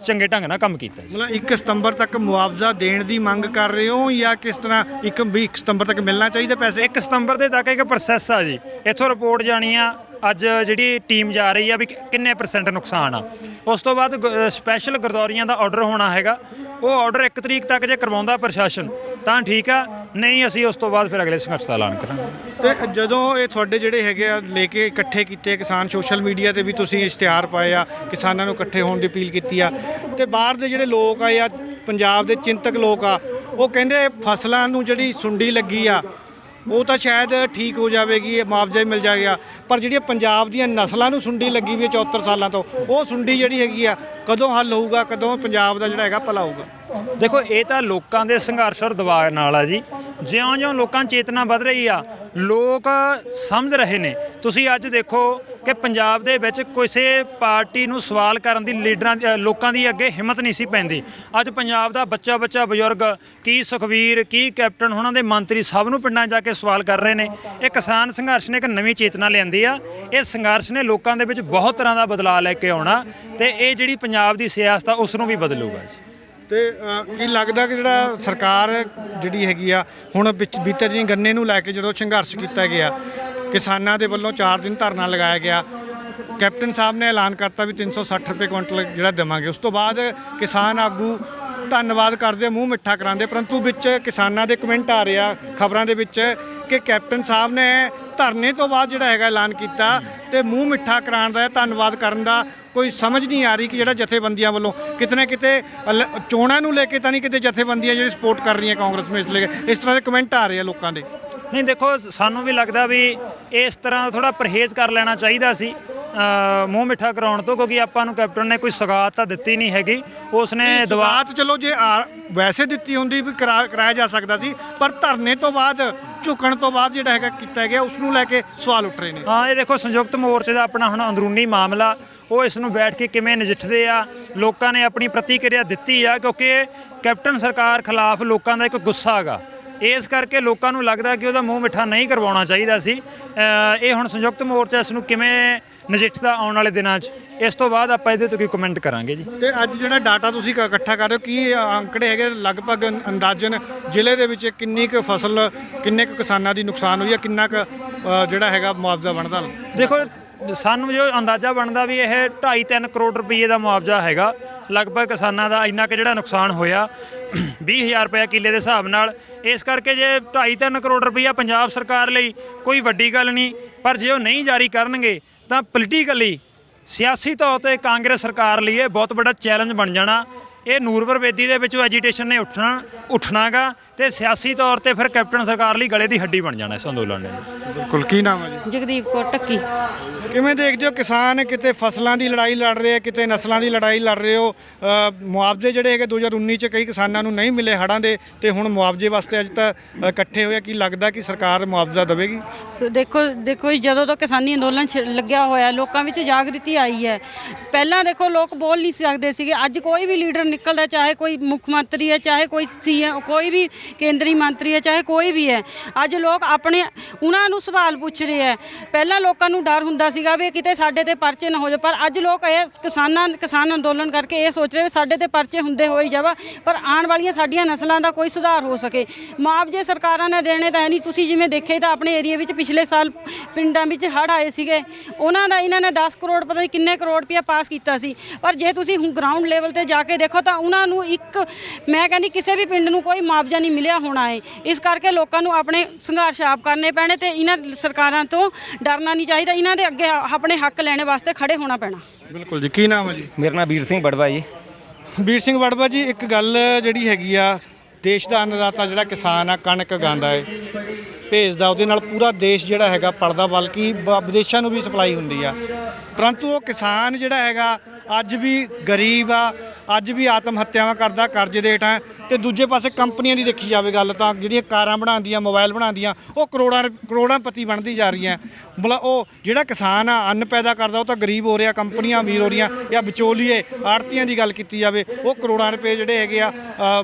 ਚੰਗੇ ਢੰਗ ਨਾਲ ਕੰਮ ਕੀਤਾ। ਮਤਲਬ 1 ਸਤੰਬਰ ਤੱਕ ਮੁਆਵਜ਼ਾ ਦੇਣ ਦੀ ਮੰਗ ਕਰ ਰਹੇ ਹੋ ਜਾਂ ਕਿਸ ਤਰ੍ਹਾਂ? 1 ਸਤੰਬਰ ਤੱਕ ਮਿਲਣਾ ਚਾਹੀਦਾ ਪੈਸੇ? 1 ਸਤੰਬਰ ਦੇ ਤੱਕ ਇੱਕ ਪ੍ਰੋਸੈਸ ਆ ਜੀ, ਇੱਥੋਂ ਰਿਪੋਰਟ ਜਾਣੀ ਆ। ਅੱਜ ਜਿਹੜੀ ਟੀਮ ਜਾ ਰਹੀ ਆ ਵੀ ਕਿੰਨੇ % ਨੁਕਸਾਨ ਆ, ਉਸ ਤੋਂ ਬਾਅਦ ਸਪੈਸ਼ਲ ਗਰਦੌਰੀਆਂ ਦਾ ਆਰਡਰ ਹੋਣਾ ਹੈਗਾ। ਉਹ ਆਰਡਰ 1 ਤਰੀਕ ਤੱਕ ਜੇ ਕਰਵਾਉਂਦਾ ਪ੍ਰਸ਼ਾਸਨ ਤਾਂ ਠੀਕ ਆ, ਨਹੀਂ ਅਸੀਂ ਉਸ ਤੋਂ ਬਾਅਦ ਫਿਰ ਅਗਲੇ ਸੰਘਰਸ਼ ਦਾ ਐਲਾਨ ਕਰਾਂਗੇ। ਤੇ ਜਦੋਂ ਇਹ ਤੁਹਾਡੇ ਜਿਹੜੇ ਹੈਗੇ ਆ ਲੈ ਕੇ ਇਕੱਠੇ ਕੀਤੇ ਕਿਸਾਨ, ਸੋਸ਼ਲ ਮੀਡੀਆ ਤੇ ਵੀ ਤੁਸੀਂ ਇਸ਼ਤਿਹਾਰ ਪਾਏ ਆ, ਕਿਸਾਨਾਂ ਨੂੰ ਇਕੱਠੇ ਹੋਣ ਦੀ ਅਪੀਲ ਕੀਤੀ ਆ, ਤੇ ਬਾਹਰ ਦੇ ਜਿਹੜੇ ਲੋਕ ਆ ਜਾਂ ਪੰਜਾਬ ਦੇ ਚਿੰਤਕ ਲੋਕ ਆ, ਉਹ ਕਹਿੰਦੇ ਫਸਲਾਂ ਨੂੰ ਜਿਹੜੀ ਸੁੰਡੀ ਲੱਗੀ ਆ ਉਹ ਤਾਂ ਸ਼ਾਇਦ ਠੀਕ ਹੋ ਜਾਵੇਗੀ, ਮੁਆਵਜ਼ਾ ਹੀ ਮਿਲ ਜਾਏਗਾ, ਪਰ ਜਿਹੜੀਆਂ ਪੰਜਾਬ ਦੀਆਂ ਨਸਲਾਂ ਨੂੰ ਸੁੰਡੀ ਲੱਗੀ ਵੀ 74 ਸਾਲਾਂ ਤੋਂ, ਉਹ ਸੁੰਡੀ ਜਿਹੜੀ ਹੈਗੀ ਆ ਕਦੋਂ ਹੱਲ ਹੋਊਗਾ, ਕਦੋਂ ਪੰਜਾਬ ਦਾ ਜਿਹੜਾ ਹੈਗਾ ਭਲਾ ਹੋਊਗਾ? ਦੇਖੋ ਇਹ ਤਾਂ ਲੋਕਾਂ ਦੇ ਸੰਘਰਸ਼ ਔਰ ਦਬਾਅ ਨਾਲ ਆ ਜੀ। ਜਿਉਂ-ਜਿਉਂ ਲੋਕਾਂ 'ਚ ਚੇਤਨਾ ਵੱਧ ਰਹੀ ਆ, ਲੋਕ ਸਮਝ ਰਹੇ ਨੇ। ਤੁਸੀਂ ਅੱਜ ਦੇਖੋ ਕਿ ਪੰਜਾਬ ਦੇ ਵਿੱਚ ਕਿਸੇ ਪਾਰਟੀ ਨੂੰ ਸਵਾਲ ਕਰਨ ਦੀ ਲੋਕਾਂ ਦੀ ਅੱਗੇ ਹਿੰਮਤ ਨਹੀਂ ਸੀ ਪੈਂਦੀ। ਅੱਜ ਪੰਜਾਬ ਦਾ ਬੱਚਾ ਬਜ਼ੁਰਗ, ਕੀ ਸੁਖਵੀਰ, ਕੀ ਕੈਪਟਨ, ਉਹਨਾਂ ਦੇ ਮੰਤਰੀ, ਸਭ ਨੂੰ ਪਿੰਡਾਂ ਜਾ ਕੇ ਸਵਾਲ ਕਰ ਰਹੇ ਨੇ। ਇਹ ਕਿਸਾਨ ਸੰਘਰਸ਼ ਨੇ ਇੱਕ ਨਵੀਂ ਚੇਤਨਾ ਲਿਆਂਦੀ ਆ। ਇਹ ਸੰਘਰਸ਼ ਨੇ ਲੋਕਾਂ ਦੇ ਵਿੱਚ ਬਹੁਤ ਤਰ੍ਹਾਂ ਦਾ ਬਦਲਾਅ ਲੈ ਕੇ ਆਉਣਾ, ਤੇ ਇਹ ਜਿਹੜੀ ਪੰਜਾਬ ਦੀ ਸਿਆਸਤ ਆ ਉਸ ਨੂੰ ਵੀ ਬਦਲੂਗਾ ਜੀ। ਤੇ ਕੀ ਲੱਗਦਾ ਕਿ ਜਿਹੜਾ ਸਰਕਾਰ ਜਿਹੜੀ ਹੈਗੀ ਆ ਹੁਣ ਬੀਤੇ ਦਿਨ ਗੰਨੇ ਨੂੰ ਲੈ ਕੇ ਜਦੋਂ ਸੰਘਰਸ਼ ਕੀਤਾ ਗਿਆ, ਕਿਸਾਨਾਂ ਦੇ ਵੱਲੋਂ 4 ਦਿਨ ਧਰਨਾ ਲਗਾਇਆ ਗਿਆ, ਕੈਪਟਨ ਸਾਹਿਬ ਨੇ ਐਲਾਨ ਕਰਤਾ ਵੀ 360 ਰੁਪਏ ਕੁਇੰਟਲ ਜਿਹੜਾ ਦੇਵਾਂਗੇ। ਉਸ ਤੋਂ ਬਾਅਦ ਕਿਸਾਨ ਆਗੂ ਧੰਨਵਾਦ ਕਰਦੇ, ਮੂੰਹ ਮਿੱਠਾ ਕਰਾਉਂਦੇ, ਪਰੰਤੂ ਵਿੱਚ ਕਿਸਾਨਾਂ ਦੇ ਕਮੈਂਟ ਆ ਰਿਹਾ ਖਬਰਾਂ ਦੇ ਵਿੱਚ ਕਿ ਕੈਪਟਨ ਸਾਹਿਬ ਨੇ ਧਰਨੇ ਤੋਂ ਬਾਅਦ ਜਿਹੜਾ ਹੈਗਾ ਐਲਾਨ ਕੀਤਾ ਤੇ ਮੂੰਹ ਮਿੱਠਾ ਕਰਾਉਣ ਦਾ, ਧੰਨਵਾਦ ਕਰਨ ਦਾ ਕੋਈ ਸਮਝ ਨਹੀਂ ਆ ਰਹੀ ਕਿ ਜਿਹੜਾ ਜਥੇਬੰਦੀਆਂ ਵੱਲੋਂ ਕਿਤੇ ਨਾ ਕਿਤੇ ਚੋਣਾਂ ਨੂੰ ਲੈ ਕੇ ਤਾਂ ਨਹੀਂ ਕਿਤੇ ਜਥੇਬੰਦੀਆਂ ਜਿਹੜੀ ਸਪੋਰਟ ਕਰ ਰਹੀਆਂ ਕਾਂਗਰਸ ਨੂੰ, ਇਸ ਤਰ੍ਹਾਂ ਦੇ ਕਮੈਂਟ ਆ ਰਹੇ ਆ ਲੋਕਾਂ ਦੇ। ਨਹੀਂ ਦੇਖੋ, ਸਾਨੂੰ ਵੀ ਲੱਗਦਾ ਵੀ ਇਸ ਤਰ੍ਹਾਂ ਥੋੜਾ ਪਰਹੇਜ਼ ਕਰ ਲੈਣਾ ਚਾਹੀਦਾ ਸੀ ਮੂੰਹ ਮਿੱਠਾ ਕਰਾਉਣ ਤੋਂ, ਕਿਉਂਕਿ ਆਪਾਂ ਨੂੰ ਕੈਪਟਨ ਨੇ ਕੋਈ ਸੌਗਾਤ ਤਾਂ ਦਿੱਤੀ ਨਹੀਂ ਹੈਗੀ। ਉਸਨੇ ਸੌਗਾਤ ਚਲੋ ਜੇ ਵੈਸੇ ਦਿੱਤੀ ਹੁੰਦੀ ਵੀ ਕਰਾਇਆ ਜਾ ਸਕਦਾ ਸੀ, ਪਰ ਧਰਨੇ ਤੋਂ ਬਾਅਦ ਝੁਕਣ ਤੋਂ ਬਾਅਦ ਜਿਹੜਾ ਹੈਗਾ ਕੀਤਾ ਗਿਆ, ਉਸ ਨੂੰ ਲੈ ਕੇ ਸਵਾਲ ਉੱਠ ਰਹੇ ਨੇ। ਹਾਂ, ਇਹ ਦੇਖੋ ਸੰਯੁਕਤ ਮੋਰਚੇ ਦਾ ਆਪਣਾ ਹੁਣ ਅੰਦਰੂਨੀ ਮਾਮਲਾ, ਉਹ ਇਸ ਨੂੰ ਬੈਠ ਕੇ ਕਿਵੇਂ ਨਜਿੱਠਦੇ ਆ। ਲੋਕਾਂ ਨੇ ਆਪਣੀ ਪ੍ਰਤੀਕਿਰਿਆ ਦਿੱਤੀ ਆ, ਕਿਉਂਕਿ ਕੈਪਟਨ ਸਰਕਾਰ ਖਿਲਾਫ ਲੋਕਾਂ ਦਾ ਇੱਕ ਗੁੱਸਾ ਹੈਗਾ, ਇਸ ਕਰਕੇ ਲੋਕਾਂ ਨੂੰ ਲੱਗਦਾ ਕਿ ਉਹਦਾ ਮੂੰਹ ਮਿੱਠਾ ਨਹੀਂ ਕਰਵਾਉਣਾ ਚਾਹੀਦਾ ਸੀ। ਇਹ ਹੁਣ ਸੰਯੁਕਤ ਮੋਰਚਾ ਇਸ ਨੂੰ ਕਿਵੇਂ ਨਜਿੱਠਦਾ ਆਉਣ ਵਾਲੇ ਦਿਨਾਂ 'ਚ, ਇਸ ਤੋਂ ਬਾਅਦ ਆਪਾਂ ਇਹਦੇ ਤੋਂ ਕੀ ਕਮੈਂਟ ਕਰਾਂਗੇ ਜੀ। ਤੇ ਅੱਜ ਜਿਹੜਾ ਡਾਟਾ ਤੁਸੀਂ ਇਕੱਠਾ ਕਰ ਰਹੇ ਹੋ, ਕੀ ਅੰਕੜੇ ਹੈਗੇ ਲਗਭਗ ਅੰਦਾਜ਼ਨ ਜ਼ਿਲ੍ਹੇ ਦੇ ਵਿੱਚ ਕਿੰਨੀ ਕੁ ਫਸਲ, ਕਿੰਨੇ ਕੁ ਕਿਸਾਨਾਂ ਦੀ ਨੁਕਸਾਨ ਹੋਈ ਹੈ, ਕਿੰਨਾ ਕੁ ਜਿਹੜਾ ਹੈਗਾ ਮੁਆਵਜ਼ਾ ਬਣਦਾ? ਦੇਖੋ, ਸਾਨੂੰ ਜੋ ਅੰਦਾਜ਼ਾ ਬਣਦਾ ਵੀ ਇਹ 2.5-3 ਕਰੋੜ ਰੁਪਏ ਦਾ ਮੁਆਵਜ਼ਾ ਹੈਗਾ ਲਗਭਗ ਕਿਸਾਨਾਂ ਦਾ, ਇੰਨਾ ਕਿ ਜਿਹੜਾ ਨੁਕਸਾਨ ਹੋਇਆ 20,000 ਰੁਪਏ ਕਿੱਲੇ ਦੇ ਹਿਸਾਬ ਨਾਲ। ਇਸ ਕਰਕੇ ਜੇ 2.5-3 ਕਰੋੜ ਰੁਪਈਆ ਪੰਜਾਬ ਸਰਕਾਰ ਲਈ ਕੋਈ ਵੱਡੀ ਗੱਲ ਨਹੀਂ, ਪਰ ਜੇ ਉਹ ਨਹੀਂ ਜਾਰੀ ਕਰਨਗੇ ਤਾਂ ਪੋਲੀਟੀਕਲੀ ਸਿਆਸੀ ਤੌਰ 'ਤੇ ਕਾਂਗਰਸ ਸਰਕਾਰ ਲਈ ਇਹ ਬਹੁਤ ਵੱਡਾ ਚੈਲੰਜ ਬਣ ਜਾਣਾ। ਇਹ ਨੂਰਪੁਰ ਬੇਦੀ ਦੇ ਵਿੱਚੋਂ ਐਜੀਟੇਸ਼ਨ ਨੇ ਉੱਠਣਾਗਾ ਤੇ ਸਿਆਸੀ ਤੌਰ ਤੇ ਫਿਰ ਕੈਪਟਨ ਸਰਕਾਰ ਲਈ ਗਲੇ ਦੀ ਹੱਡੀ ਬਣ ਜਾਣਾ ਇਸ ਅੰਦੋਲਨ ਨੇ। ਬਿਲਕੁਲ। ਕੀ ਨਾਮ ਹੈ ਜੀ? ਜਗਦੀਪ ਕੌਰ ਟੱਕੀ। ਕਿਵੇਂ ਦੇਖਦੇ ਹੋ ਕਿਸਾਨ ਕਿਤੇ ਫਸਲਾਂ ਦੀ ਲੜਾਈ ਲੜ ਰਹੇ, ਕਿਤੇ ਨਸਲਾਂ ਦੀ ਲੜਾਈ ਲੜ ਰਹੇ ਹੋ? ਮੁਆਵਜ਼ੇ ਜਿਹੜੇ ਹੈਗੇ 2019 ਚ ਕਈ ਕਿਸਾਨਾਂ ਨੂੰ ਨਹੀਂ ਮਿਲੇ ਹੜ੍ਹਾਂ ਦੇ, ਤੇ ਹੁਣ ਮੁਆਵਜ਼ੇ ਵਾਸਤੇ ਅੱਜ ਤਾਂ ਇਕੱਠੇ ਹੋਏ, ਕੀ ਲੱਗਦਾ ਕਿ ਸਰਕਾਰ ਮੁਆਵਜ਼ਾ ਦੇਵੇਗੀ? ਦੇਖੋ ਜੀ, ਜਦੋਂ ਤੋਂ ਕਿਸਾਨੀ ਅੰਦੋਲਨ ਲੱਗਿਆ ਹੋਇਆ, ਲੋਕਾਂ ਵਿੱਚ ਜਾਗ੍ਰਿਤੀ ਆਈ ਹੈ। ਪਹਿਲਾਂ ਦੇਖੋ ਲੋਕ ਬੋਲ ਨਹੀਂ ਸਕਦੇ ਸੀਗੇ, ਅੱਜ ਕੋਈ ਵੀ ਲੀਡਰ ਨਿਕਲਦਾ, ਚਾਹੇ ਕੋਈ ਮੁੱਖ ਮੰਤਰੀ ਹੈ, ਚਾਹੇ ਕੋਈ ਸੀਐਮ, ਕੋਈ ਵੀ ਕੇਂਦਰੀ ਮੰਤਰੀ ਹੈ, ਚਾਹੇ ਕੋਈ ਵੀ ਹੈ, ਅੱਜ ਲੋਕ ਆਪਣੇ ਉਹਨਾਂ ਨੂੰ ਸਵਾਲ ਪੁੱਛ ਰਹੇ ਹੈ। ਪਹਿਲਾਂ ਲੋਕਾਂ ਨੂੰ ਡਰ ਹੁੰਦਾ ਸੀਗਾ ਵੀ ਕਿਤੇ ਸਾਡੇ ਤੇ ਪਰਚੇ ਨਾ ਹੋ ਜਾਵੇ, ਪਰ ਅੱਜ ਲੋਕ ਇਹ ਕਿਸਾਨ ਅੰਦੋਲਨ ਕਰਕੇ ਇਹ ਸੋਚ ਰਹੇ ਵੀ ਸਾਡੇ ਤੇ ਪਰਚੇ ਹੁੰਦੇ ਹੋਈ ਜਾਵਾ, ਪਰ ਆਉਣ ਵਾਲੀਆਂ ਸਾਡੀਆਂ ਨਸਲਾਂ ਦਾ ਕੋਈ ਸੁਧਾਰ ਹੋ ਸਕੇ। ਮੁਆਵਜ਼ੇ ਸਰਕਾਰਾਂ ਨੇ ਦੇਣੇ ਤਾਂ ਹੈ ਨਹੀਂ। ਤੁਸੀਂ ਜਿਵੇਂ ਦੇਖੇ ਤਾਂ ਆਪਣੇ ਏਰੀਆ ਵਿੱਚ ਪਿਛਲੇ ਸਾਲ ਪਿੰਡਾਂ ਵਿੱਚ ਹੜ੍ਹ ਆਏ ਸੀਗੇ, ਉਹਨਾਂ ਦਾ ਇਹਨਾਂ ਨੇ 10 ਕਰੋੜ ਪਤਾ ਨਹੀਂ ਕਿੰਨੇ ਕਰੋੜ ਰੁਪਇਆ ਪਾਸ ਕੀਤਾ ਸੀ, ਪਰ ਜੇ ਤੁਸੀਂ ਹੁਣ ਗਰਾਊਂਡ ਲੈਵਲ ਤੇ ਜਾ ਕੇ ਦੇਖੋ ਤਾਂ ਉਹਨਾਂ ਨੂੰ ਮੈਂ ਕਹਿੰਦੀ ਕਿਸੇ ਵੀ ਪਿੰਡ ਨੂੰ ਕੋਈ ਮੁਆਵਜ਼ਾ ਨਹੀਂ ਮਿਲਿਆ ਹੋਣਾ ਹੈ। ਇਸ ਕਰਕੇ ਲੋਕਾਂ ਨੂੰ ਆਪਣੇ ਸੰਘਰਸ਼ ਆਪ ਕਰਨੇ ਪੈਣੇ ਤੇ ਇਹਨਾਂ ਸਰਕਾਰਾਂ ਤੋਂ ਡਰਨਾ ਨਹੀਂ ਚਾਹੀਦਾ, ਇਹਨਾਂ ਦੇ ਅੱਗੇ ਆਪਣੇ ਹੱਕ ਲੈਣੇ ਵਾਸਤੇ ਖੜੇ ਹੋਣਾ ਪੈਣਾ। ਬਿਲਕੁਲ ਜੀ। ਕੀ ਨਾਮ ਹੈ ਜੀ? ਮੇਰਾ ਨਾਮ ਵੀਰ ਸਿੰਘ ਬੜਵਾ ਜੀ। ਵੀਰ ਸਿੰਘ ਬੜਵਾ ਜੀ, ਇੱਕ ਗੱਲ ਜਿਹੜੀ ਹੈਗੀ ਆ, ਦੇਸ਼ ਦਾ ਅੰਨਦਾਤਾ ਜਿਹੜਾ ਕਿਸਾਨ ਆ, ਕਣਕ ਉਗਾਉਂਦਾ ਹੈ, ਭੇਜਦਾ, ਉਹਦੇ ਨਾਲ ਪੂਰਾ ਦੇਸ਼ ਜਿਹੜਾ ਹੈਗਾ ਪਲਦਾ, ਬਲਕਿ ਵਿਦੇਸ਼ਾਂ ਨੂੰ ਵੀ ਸਪਲਾਈ ਹੁੰਦੀ ਆ, ਪਰੰਤੂ ਉਹ ਕਿਸਾਨ ਜਿਹੜਾ ਹੈਗਾ ਅੱਜ ਵੀ ਗਰੀਬ ਆ, ਅੱਜ ਵੀ ਆਤਮ ਹੱਤਿਆਵਾਂ ਕਰਦਾ, ਕਰਜ਼ੇ ਦੇ ਹੇਠਾਂ। ਤੇ ਦੂਜੇ ਪਾਸੇ ਕੰਪਨੀਆਂ ਦੀ ਦੇਖੀ ਜਾਵੇ ਗੱਲ ਤਾਂ ਜਿਹੜੀਆਂ ਕਾਰਾਂ ਬਣਾਉਂਦੀਆਂ, ਮੋਬਾਈਲ ਬਣਾਉਂਦੀਆਂ, ਉਹ ਕਰੋੜਾਂਪਤੀ ਬਣਦੀ ਜਾ ਰਹੀਆਂ। ਮਤਲਬ ਉਹ ਜਿਹੜਾ ਕਿਸਾਨ ਆ ਅੰਨ ਪੈਦਾ ਕਰਦਾ, ਉਹ ਤਾਂ ਗਰੀਬ ਹੋ ਰਿਹਾ, ਕੰਪਨੀਆਂ ਅਮੀਰ ਹੋ ਰਹੀਆਂ। ਜਾਂ ਵਿਚੋਲੀਏ ਆੜਤੀਆਂ ਦੀ ਗੱਲ ਕੀਤੀ ਜਾਵੇ, ਉਹ ਕਰੋੜਾਂ ਰੁਪਏ ਜਿਹੜੇ ਹੈਗੇ ਆ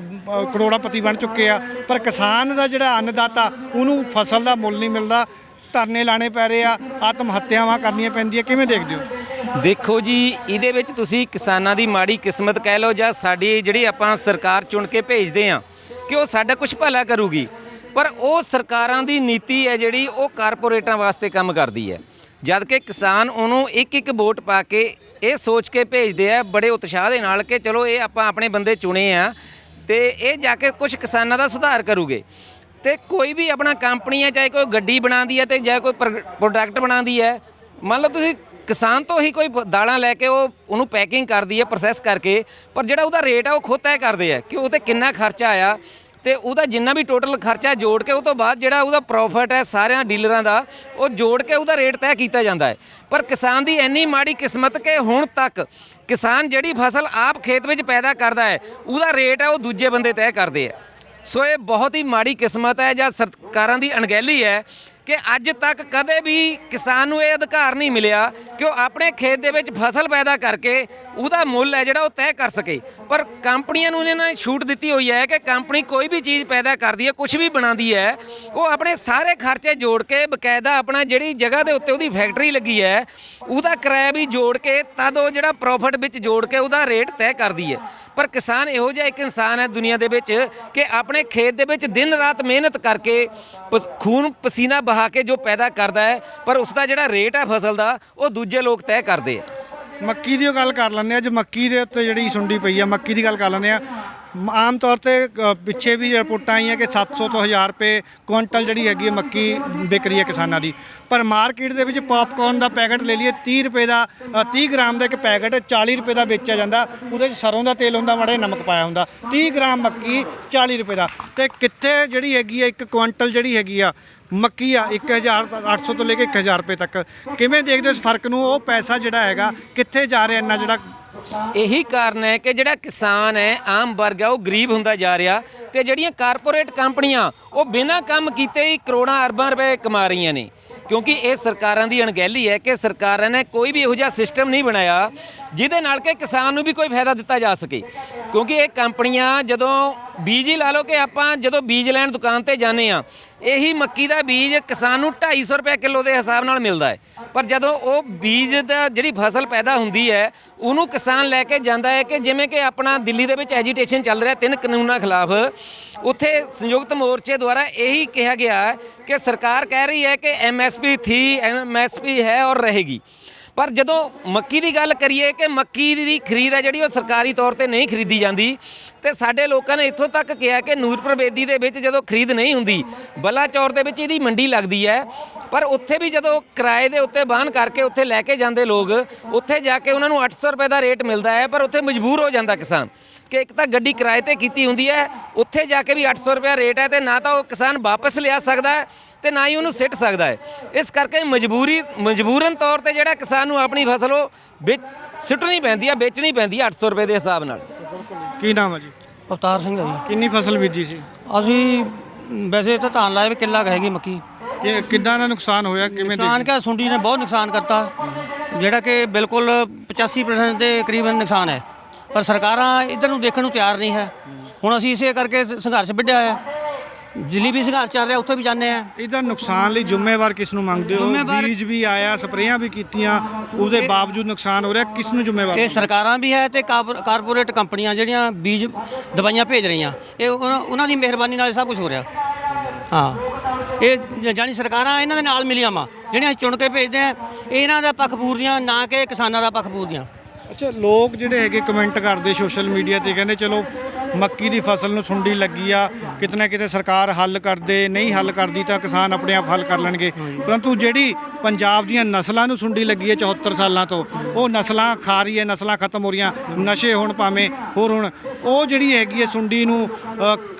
ਕਰੋੜਾਂਪਤੀ ਬਣ ਚੁੱਕੇ ਆ, ਪਰ ਕਿਸਾਨ ਦਾ ਜਿਹੜਾ ਅੰਨਦਾਤਾ ਉਹਨੂੰ ਫਸਲ ਦਾ ਮੁੱਲ ਨਹੀਂ ਮਿਲਦਾ, ਧਰਨੇ ਲਾਣੇ ਪੈ ਰਹੇ ਆ, ਆਤਮ ਹੱਤਿਆਵਾਂ ਕਰਨੀਆਂ ਪੈਂਦੀਆਂ। ਕਿਵੇਂ ਦੇਖਦੇ ਹੋ? ਦੇਖੋ ਜੀ, ਇਹਦੇ ਵਿੱਚ ਤੁਸੀਂ ਕਿਸਾਨਾਂ ਦੀ ਮਾੜੀ ਕਿਸਮਤ ਕਹਿ ਲਓ, ਜਾਂ ਸਾਡੀ ਜਿਹੜੀ ਆਪਾਂ ਸਰਕਾਰ ਚੁਣ ਕੇ ਭੇਜਦੇ ਆ ਕਿ ਉਹ ਸਾਡਾ ਕੁਝ ਭਲਾ ਕਰੂਗੀ, ਪਰ ਉਹ ਸਰਕਾਰਾਂ ਦੀ ਨੀਤੀ ਹੈ ਜਿਹੜੀ ਉਹ ਕਾਰਪੋਰੇਟਾਂ ਵਾਸਤੇ ਕੰਮ ਕਰਦੀ ਹੈ, ਜਦ ਕਿ ਕਿਸਾਨ ਉਹਨੂੰ ਇੱਕ ਇੱਕ ਵੋਟ ਪਾ ਕੇ ਇਹ ਸੋਚ ਕੇ ਭੇਜਦੇ ਆ ਬੜੇ ਉਤਸ਼ਾਹ ਦੇ ਨਾਲ ਕਿ ਚਲੋ ਇਹ ਆਪਾਂ ਆਪਣੇ ਬੰਦੇ ਚੁਣੇ ਆ ਤੇ ਇਹ ਜਾ ਕੇ ਕੁਝ ਕਿਸਾਨਾਂ ਦਾ ਸੁਧਾਰ ਕਰੂਗੇ। ਤੇ ਕੋਈ ਵੀ ਆਪਣਾ ਕੰਪਨੀ ਹੈ, ਚਾਹੇ ਕੋਈ ਗੱਡੀ ਬਣਾਉਂਦੀ ਹੈ ਤੇ ਜਾਂ ਕੋਈ ਪ੍ਰੋਡਕਟ ਬਣਾਉਂਦੀ ਹੈ, ਮੰਨ ਲਓ ਤੁਸੀਂ ਕਿਸਾਨ ਤੋਂ ਹੀ ਕੋਈ ਦਾਲਾਂ ਲੈ ਕੇ ਉਹਨੂੰ ਪੈਕਿੰਗ ਕਰਦੀ ਹੈ ਪ੍ਰੋਸੈਸ ਕਰਕੇ, ਪਰ ਜਿਹੜਾ ਉਹਦਾ ਰੇਟ ਆ ਉਹ ਖੁਦ ਤੈਅ ਕਰਦੇ ਆ ਕਿ ਉਹ 'ਤੇ ਕਿੰਨਾ ਖਰਚਾ ਆਇਆ, ਤੇ ਉਹਦਾ ਜਿੰਨਾ ਵੀ ਟੋਟਲ ਖਰਚਾ ਜੋੜ ਕੇ ਉਹ ਤੋਂ ਬਾਅਦ ਜਿਹੜਾ ਉਹਦਾ ਪ੍ਰੋਫਿਟ ਹੈ ਸਾਰਿਆਂ ਡੀਲਰਾਂ ਦਾ, ਉਹ ਜੋੜ ਕੇ ਉਹਦਾ ਰੇਟ ਤੈਅ ਕੀਤਾ ਜਾਂਦਾ ਹੈ। ਪਰ ਕਿਸਾਨ ਦੀ ਇੰਨੀ ਮਾੜੀ ਕਿਸਮਤ ਕਿ ਹੁਣ ਤੱਕ ਕਿਸਾਨ ਜਿਹੜੀ ਫਸਲ ਆਪ ਖੇਤ ਵਿੱਚ ਪੈਦਾ ਕਰਦਾ ਹੈ ਉਹਦਾ ਰੇਟ ਹੈ ਉਹ ਦੂਜੇ ਬੰਦੇ ਤੈਅ ਕਰਦੇ ਆ। ਸੋ ਇਹ ਬਹੁਤ ਹੀ ਮਾੜੀ ਕਿਸਮਤ ਹੈ ਜਾਂ ਸਰਕਾਰਾਂ ਦੀ ਅਣਗਹਿਲੀ ਹੈ ਕਿ ਅੱਜ ਤੱਕ ਕਦੇ ਵੀ ਕਿਸਾਨ ਨੂੰ ਇਹ ਅਧਿਕਾਰ ਨਹੀਂ ਮਿਲਿਆ ਕਿ ਉਹ ਆਪਣੇ ਖੇਤ ਦੇ ਵਿੱਚ ਫਸਲ ਪੈਦਾ ਕਰਕੇ ਉਹਦਾ ਮੁੱਲ ਹੈ ਜਿਹੜਾ ਉਹ ਤੈਅ ਕਰ ਸਕੇ। ਪਰ ਕੰਪਨੀਆਂ ਨੂੰ ਇਹਨਾਂ ਨੇ ਛੂਟ ਦਿੱਤੀ ਹੋਈ ਹੈ ਕਿ ਕੰਪਨੀ ਕੋਈ ਵੀ ਚੀਜ਼ ਪੈਦਾ ਕਰਦੀ ਹੈ, ਕੁਝ ਵੀ ਬਣਾਉਂਦੀ ਹੈ, ਉਹ ਆਪਣੇ ਸਾਰੇ ਖਰਚੇ ਜੋੜ ਕੇ ਬਕਾਇਦਾ ਆਪਣਾ ਜਿਹੜੀ ਜਗ੍ਹਾ ਦੇ ਉੱਤੇ ਉਹਦੀ ਫੈਕਟਰੀ ਲੱਗੀ ਹੈ ਉਹਦਾ ਕਿਰਾਇਆ ਵੀ ਜੋੜ ਕੇ ਤਦ ਉਹ ਜਿਹੜਾ ਪ੍ਰੋਫਿਟ ਵਿੱਚ ਜੋੜ ਕੇ ਉਹਦਾ ਰੇਟ ਤੈਅ ਕਰਦੀ ਹੈ। ਪਰ ਕਿਸਾਨ ਇਹੋ ਜਿਹਾ ਇੱਕ ਇਨਸਾਨ ਹੈ ਦੁਨੀਆ ਦੇ ਵਿੱਚ ਕਿ ਆਪਣੇ ਖੇਤ ਦੇ ਵਿੱਚ ਦਿਨ ਰਾਤ ਮਿਹਨਤ ਕਰਕੇ ਖੂਨ ਪਸੀਨਾ ਬਹਾ ਕੇ ਜੋ ਪੈਦਾ ਕਰਦਾ ਹੈ, ਪਰ ਉਸ ਦਾ ਜਿਹੜਾ ਰੇਟ ਹੈ ਫਸਲ ਦਾ ਉਹ ਦੂਜੇ ਲੋਕ ਤੈਅ ਕਰਦੇ ਆ। ਮੱਕੀ ਦੀ ਗੱਲ ਕਰ ਲੈਂਦੇ ਆ। ਅੱਜ ਮੱਕੀ ਦੇ ਉੱਤੇ ਜਿਹੜੀ ਸੁੰਡੀ ਪਈ ਆ, ਮੱਕੀ ਦੀ ਗੱਲ ਕਰ ਲੈਂਦੇ ਆ। ਆਮ ਤੌਰ ਤੇ ਪਿੱਛੇ ਵੀ ਰਿਪੋਰਟਾਂ ਆਈਆਂ ਕਿ 700 ਤੋਂ 1000 ਰੁਪਏ ਕੁਇੰਟਲ ਜਿਹੜੀ ਹੈਗੀ ਹੈ ਮੱਕੀ ਵਿਕ ਰਹੀ ਹੈ ਕਿਸਾਨਾਂ ਦੀ, ਪਰ ਮਾਰਕੀਟ ਦੇ ਵਿੱਚ ਪੌਪਕੌਰਨ ਦਾ ਪੈਕਟ ਲੈ ਲਈਏ 30 ਰੁਪਏ ਦਾ, 30 ਗ੍ਰਾਮ ਦਾ ਇੱਕ ਪੈਕਟ 40 ਰੁਪਏ ਦਾ ਵੇਚਿਆ ਜਾਂਦਾ। ਉਹਦੇ 'ਚ ਸਰੋਂ ਦਾ ਤੇਲ ਹੁੰਦਾ, ਮਾੜਾ ਜਿਹਾ ਨਮਕ ਪਾਇਆ ਹੁੰਦਾ। 30 ਗ੍ਰਾਮ ਮੱਕੀ 40 ਰੁਪਏ ਦਾ, ਤੇ ਕਿੱਥੇ ਜਿਹੜੀ ਹੈਗੀ ਹੈ ਇੱਕ ਕੁਇੰਟਲ ਜਿਹੜੀ ਹੈਗੀ ਆ ਮੱਕੀ ਆ 1800 ਤੋਂ ਲੈ ਕੇ 1000 ਰੁਪਏ ਤੱਕ। ਕਿਵੇਂ ਦੇਖਦੇ ਹੋ ਇਸ ਫਰਕ ਨੂੰ? ਉਹ ਪੈਸਾ ਜਿਹੜਾ ਹੈਗਾ ਕਿੱਥੇ ਜਾ ਰਿਹਾ ਇੰਨਾ ਜਿਹੜਾ? ਇਹੀ ਕਾਰਨ ਹੈ ਕਿ ਜਿਹੜਾ ਕਿਸਾਨ ਹੈ, ਆਮ ਵਰਗ ਹੈ, ਉਹ ਗਰੀਬ ਹੁੰਦਾ ਜਾ ਰਿਹਾ, ਤੇ ਜਿਹੜੀਆਂ ਕਾਰਪੋਰੇਟ ਕੰਪਨੀਆਂ ਉਹ ਬਿਨਾਂ ਕੰਮ ਕੀਤੇ ਹੀ ਕਰੋੜਾਂ ਅਰਬਾਂ ਰੁਪਏ ਕਮਾ ਰਹੀਆਂ ਨੇ। ਕਿਉਂਕਿ ਇਹ ਸਰਕਾਰਾਂ ਦੀ ਅਣਗਹਿਲੀ ਹੈ ਕਿ ਸਰਕਾਰਾਂ ਨੇ ਕੋਈ ਵੀ ਇਹੋ ਜਿਹਾ ਸਿਸਟਮ ਨਹੀਂ ਬਣਾਇਆ ਜਿਹਦੇ ਨਾਲ ਕਿ ਕਿਸਾਨ ਨੂੰ ਵੀ ਕੋਈ ਫਾਇਦਾ ਦਿੱਤਾ ਜਾ ਸਕੇ। ਕਿਉਂਕਿ ਇਹ ਕੰਪਨੀਆਂ ਜਦੋਂ ਬੀਜ ਹੀ ਲਾ ਲਓ ਕਿ ਆਪਾਂ ਜਦੋਂ ਬੀਜ ਲੈਣ ਦੁਕਾਨ ਤੇ ਜਾਂਦੇ ਆ, ਇਹੀ ਮੱਕੀ ਦਾ ਬੀਜ ਕਿਸਾਨ ਨੂੰ 250 ਰੁਪਏ ਕਿਲੋ ਦੇ ਹਿਸਾਬ ਨਾਲ ਮਿਲਦਾ ਹੈ, ਪਰ ਜਦੋਂ ਉਹ ਬੀਜ ਦਾ ਜਿਹੜੀ ਫਸਲ ਪੈਦਾ ਹੁੰਦੀ ਹੈ ਉਹਨੂੰ ਕਿਸਾਨ ਲੈ ਕੇ ਜਾਂਦਾ ਹੈ ਕਿ ਜਿਵੇਂ ਕਿ ਆਪਣਾ ਦਿੱਲੀ ਦੇ ਵਿੱਚ ਐਜੀਟੇਸ਼ਨ ਚੱਲ ਰਿਹਾ 3 ਕਾਨੂੰਨਾਂ ਖਿਲਾਫ, ਉੱਥੇ ਸੰਯੁਕਤ ਮੋਰਚੇ ਦੁਆਰਾ ਇਹੀ ਕਿਹਾ ਗਿਆ ਕਿ ਸਰਕਾਰ ਕਹਿ ਰਹੀ ਹੈ ਕਿ MSP ਥੀ, MSP ਹੈ ਔਰ ਰਹੇਗੀ। ਪਰ ਜਦੋਂ ਮੱਕੀ ਦੀ ਗੱਲ ਕਰੀਏ ਕਿ ਮੱਕੀ ਦੀ ਖਰੀਦ ਹੈ ਜਿਹੜੀ ਉਹ ਸਰਕਾਰੀ ਤੌਰ ਤੇ ਨਹੀਂ ਖਰੀਦੀ ਜਾਂਦੀ, ਤੇ ਸਾਡੇ ਲੋਕਾਂ ਨੇ ਇੱਥੋਂ ਤੱਕ ਕਿਹਾ ਕਿ ਨੂਰਪੁਰ ਬੇਦੀ ਦੇ ਵਿੱਚ ਜਦੋਂ ਖਰੀਦ ਨਹੀਂ ਹੁੰਦੀ, ਬਲਾਚੌਰ ਦੇ ਵਿੱਚ ਇਹਦੀ ਮੰਡੀ ਲੱਗਦੀ ਹੈ, ਪਰ ਉੱਥੇ ਵੀ ਜਦੋਂ ਕਿਰਾਏ ਦੇ ਉੱਤੇ ਬਾਹਨ ਕਰਕੇ ਉੱਥੇ ਲੈ ਕੇ ਜਾਂਦੇ ਲੋਕ, ਉੱਥੇ ਜਾ ਕੇ ਉਹਨਾਂ ਨੂੰ 800 ਰੁਪਏ ਦਾ ਰੇਟ ਮਿਲਦਾ ਹੈ, ਪਰ ਉੱਥੇ ਮਜਬੂਰ ਹੋ ਜਾਂਦਾ ਕਿਸਾਨ ਕਿ ਇੱਕ ਤਾਂ ਗੱਡੀ ਕਿਰਾਏ ਤੇ ਕੀਤੀ ਹੁੰਦੀ ਹੈ, ਉੱਥੇ ਜਾ ਕੇ ਵੀ 800 ਰੁਪਏ ਰੇਟ ਹੈ, ਤੇ ਨਾ ਤਾਂ ਉਹ ਕਿਸਾਨ ਵਾਪਸ ਲਿਆ ਸਕਦਾ ਹੈ ਤੇ ਨਾ ਹੀ ਉਹਨੂੰ ਸਿੱਟ ਸਕਦਾ ਹੈ। ਇਸ ਕਰਕੇ ਮਜਬੂਰਨ ਤੌਰ ਤੇ ਜਿਹੜਾ ਕਿਸਾਨ ਨੂੰ ਆਪਣੀ ਫਸਲ ਉਹ ਸਿੱਟਣੀ ਪੈਂਦੀ ਹੈ, ਵੇਚਣੀ ਪੈਂਦੀ ਹੈ 800 ਰੁਪਏ ਦੇ ਹਿਸਾਬ ਨਾਲ। ਕੀ ਨਾਮ ਹੈ ਜੀ? ਅਵਤਾਰ ਸਿੰਘ ਹੈ ਜੀ। ਕਿੰਨੀ ਫਸਲ ਬੀਜੀ ਸੀ? ਅਸੀਂ ਵੈਸੇ ਤਾਂ ਧਾਨ ਲਾਇਆ ਵੀ ਕਿੱਲਾ ਕੁ ਹੈਗੀ ਮੱਕੀ। ਕਿੱਦਾਂ ਦਾ ਨੁਕਸਾਨ ਹੋਇਆ? ਕਿਵੇਂ ਨੁਕਸਾਨ ਕਿਆ, ਸੁੰਡੀ ਨੇ ਬਹੁਤ ਨੁਕਸਾਨ ਕਰਤਾ, ਜਿਹੜਾ ਕਿ ਬਿਲਕੁਲ 85% ਦੇ ਕਰੀਬਨ ਨੁਕਸਾਨ ਹੈ, ਪਰ ਸਰਕਾਰਾਂ ਇੱਧਰ ਨੂੰ ਦੇਖਣ ਨੂੰ ਤਿਆਰ ਨਹੀਂ ਹੈ। ਹੁਣ ਅਸੀਂ ਇਸੇ ਕਰਕੇ ਸੰਘਰਸ਼ ਵਿੱਢਿਆ ਹੈ। ਦਿੱਲੀ ਵੀ ਸੰਘਰਸ਼ ਚੱਲ ਰਿਹਾ, ਉੱਥੇ ਵੀ ਜਾਂਦੇ ਆ। ਇਹਦਾ ਨੁਕਸਾਨ ਲਈ ਜ਼ਿੰਮੇਵਾਰ ਕਿਸ ਨੂੰ ਮੰਗਦੇ ਹੋ? ਬੀਜ ਵੀ ਆਇਆ, ਸਪਰੇਆਂ ਵੀ ਕੀਤੀਆਂ, ਉਹਦੇ ਬਾਵਜੂਦ ਨੁਕਸਾਨ ਹੋ ਰਿਹਾ, ਕਿਸ ਨੂੰ ਜ਼ਿੰਮੇਵਾਰ? ਇਹ ਸਰਕਾਰਾਂ ਵੀ ਹੈ ਤੇ ਕਾਰਪੋਰੇਟ ਕੰਪਨੀਆਂ ਜਿਹੜੀਆਂ ਬੀਜ ਦਵਾਈਆਂ ਭੇਜ ਰਹੀਆਂ, ਇਹ ਉਹਨਾਂ ਦੀ ਮਿਹਰਬਾਨੀ ਨਾਲ ਸਭ ਕੁਝ ਹੋ ਰਿਹਾ। ਹਾਂ, ਇਹ ਜਾਨੀ ਸਰਕਾਰਾਂ ਇਹਨਾਂ ਦੇ ਨਾਲ ਮਿਲੀਆਂ ਵਾ, ਜਿਹੜੀਆਂ ਚੁਣ ਕੇ ਭੇਜਦੇ ਆ, ਇਹਨਾਂ ਦਾ ਪੱਖ ਪੂਰਦੀਆਂ, ਨਾ ਕਿ ਕਿਸਾਨਾਂ ਦਾ ਪੱਖ ਪੂਰਦੀਆਂ। ਅੱਛਾ, ਲੋਕ ਜਿਹੜੇ ਹੈਗੇ ਕਮੈਂਟ ਕਰਦੇ ਸੋਸ਼ਲ ਮੀਡੀਆ ਤੇ, ਕਹਿੰਦੇ ਚਲੋ ਮੱਕੀ ਦੀ ਫਸਲ ਨੂੰ ਸੁੰਡੀ ਲੱਗੀ ਆ, ਕਿਤੇ ਨਾ ਕਿਤੇ ਸਰਕਾਰ ਹੱਲ ਕਰਦੇ, ਨਹੀਂ ਹੱਲ ਕਰਦੀ ਤਾਂ ਕਿਸਾਨ ਆਪਣੇ ਆਪ ਹੱਲ ਕਰ ਲੈਣਗੇ। ਪਰੰਤੂ ਜਿਹੜੀ ਪੰਜਾਬ ਦੀਆਂ ਨਸਲਾਂ ਨੂੰ ਸੁੰਡੀ ਲੱਗੀ ਹੈ 74 ਸਾਲਾਂ ਤੋਂ, ਉਹ ਨਸਲਾਂ ਖਾ ਰਹੀ ਹੈ, ਨਸਲਾਂ ਖਤਮ ਹੋ ਰਹੀਆਂ, ਨਸ਼ੇ ਹੋਣ ਭਾਵੇਂ ਹੋਰ ਹੁਣ, ਉਹ ਜਿਹੜੀ ਹੈਗੀ ਹੈ ਸੁੰਡੀ ਨੂੰ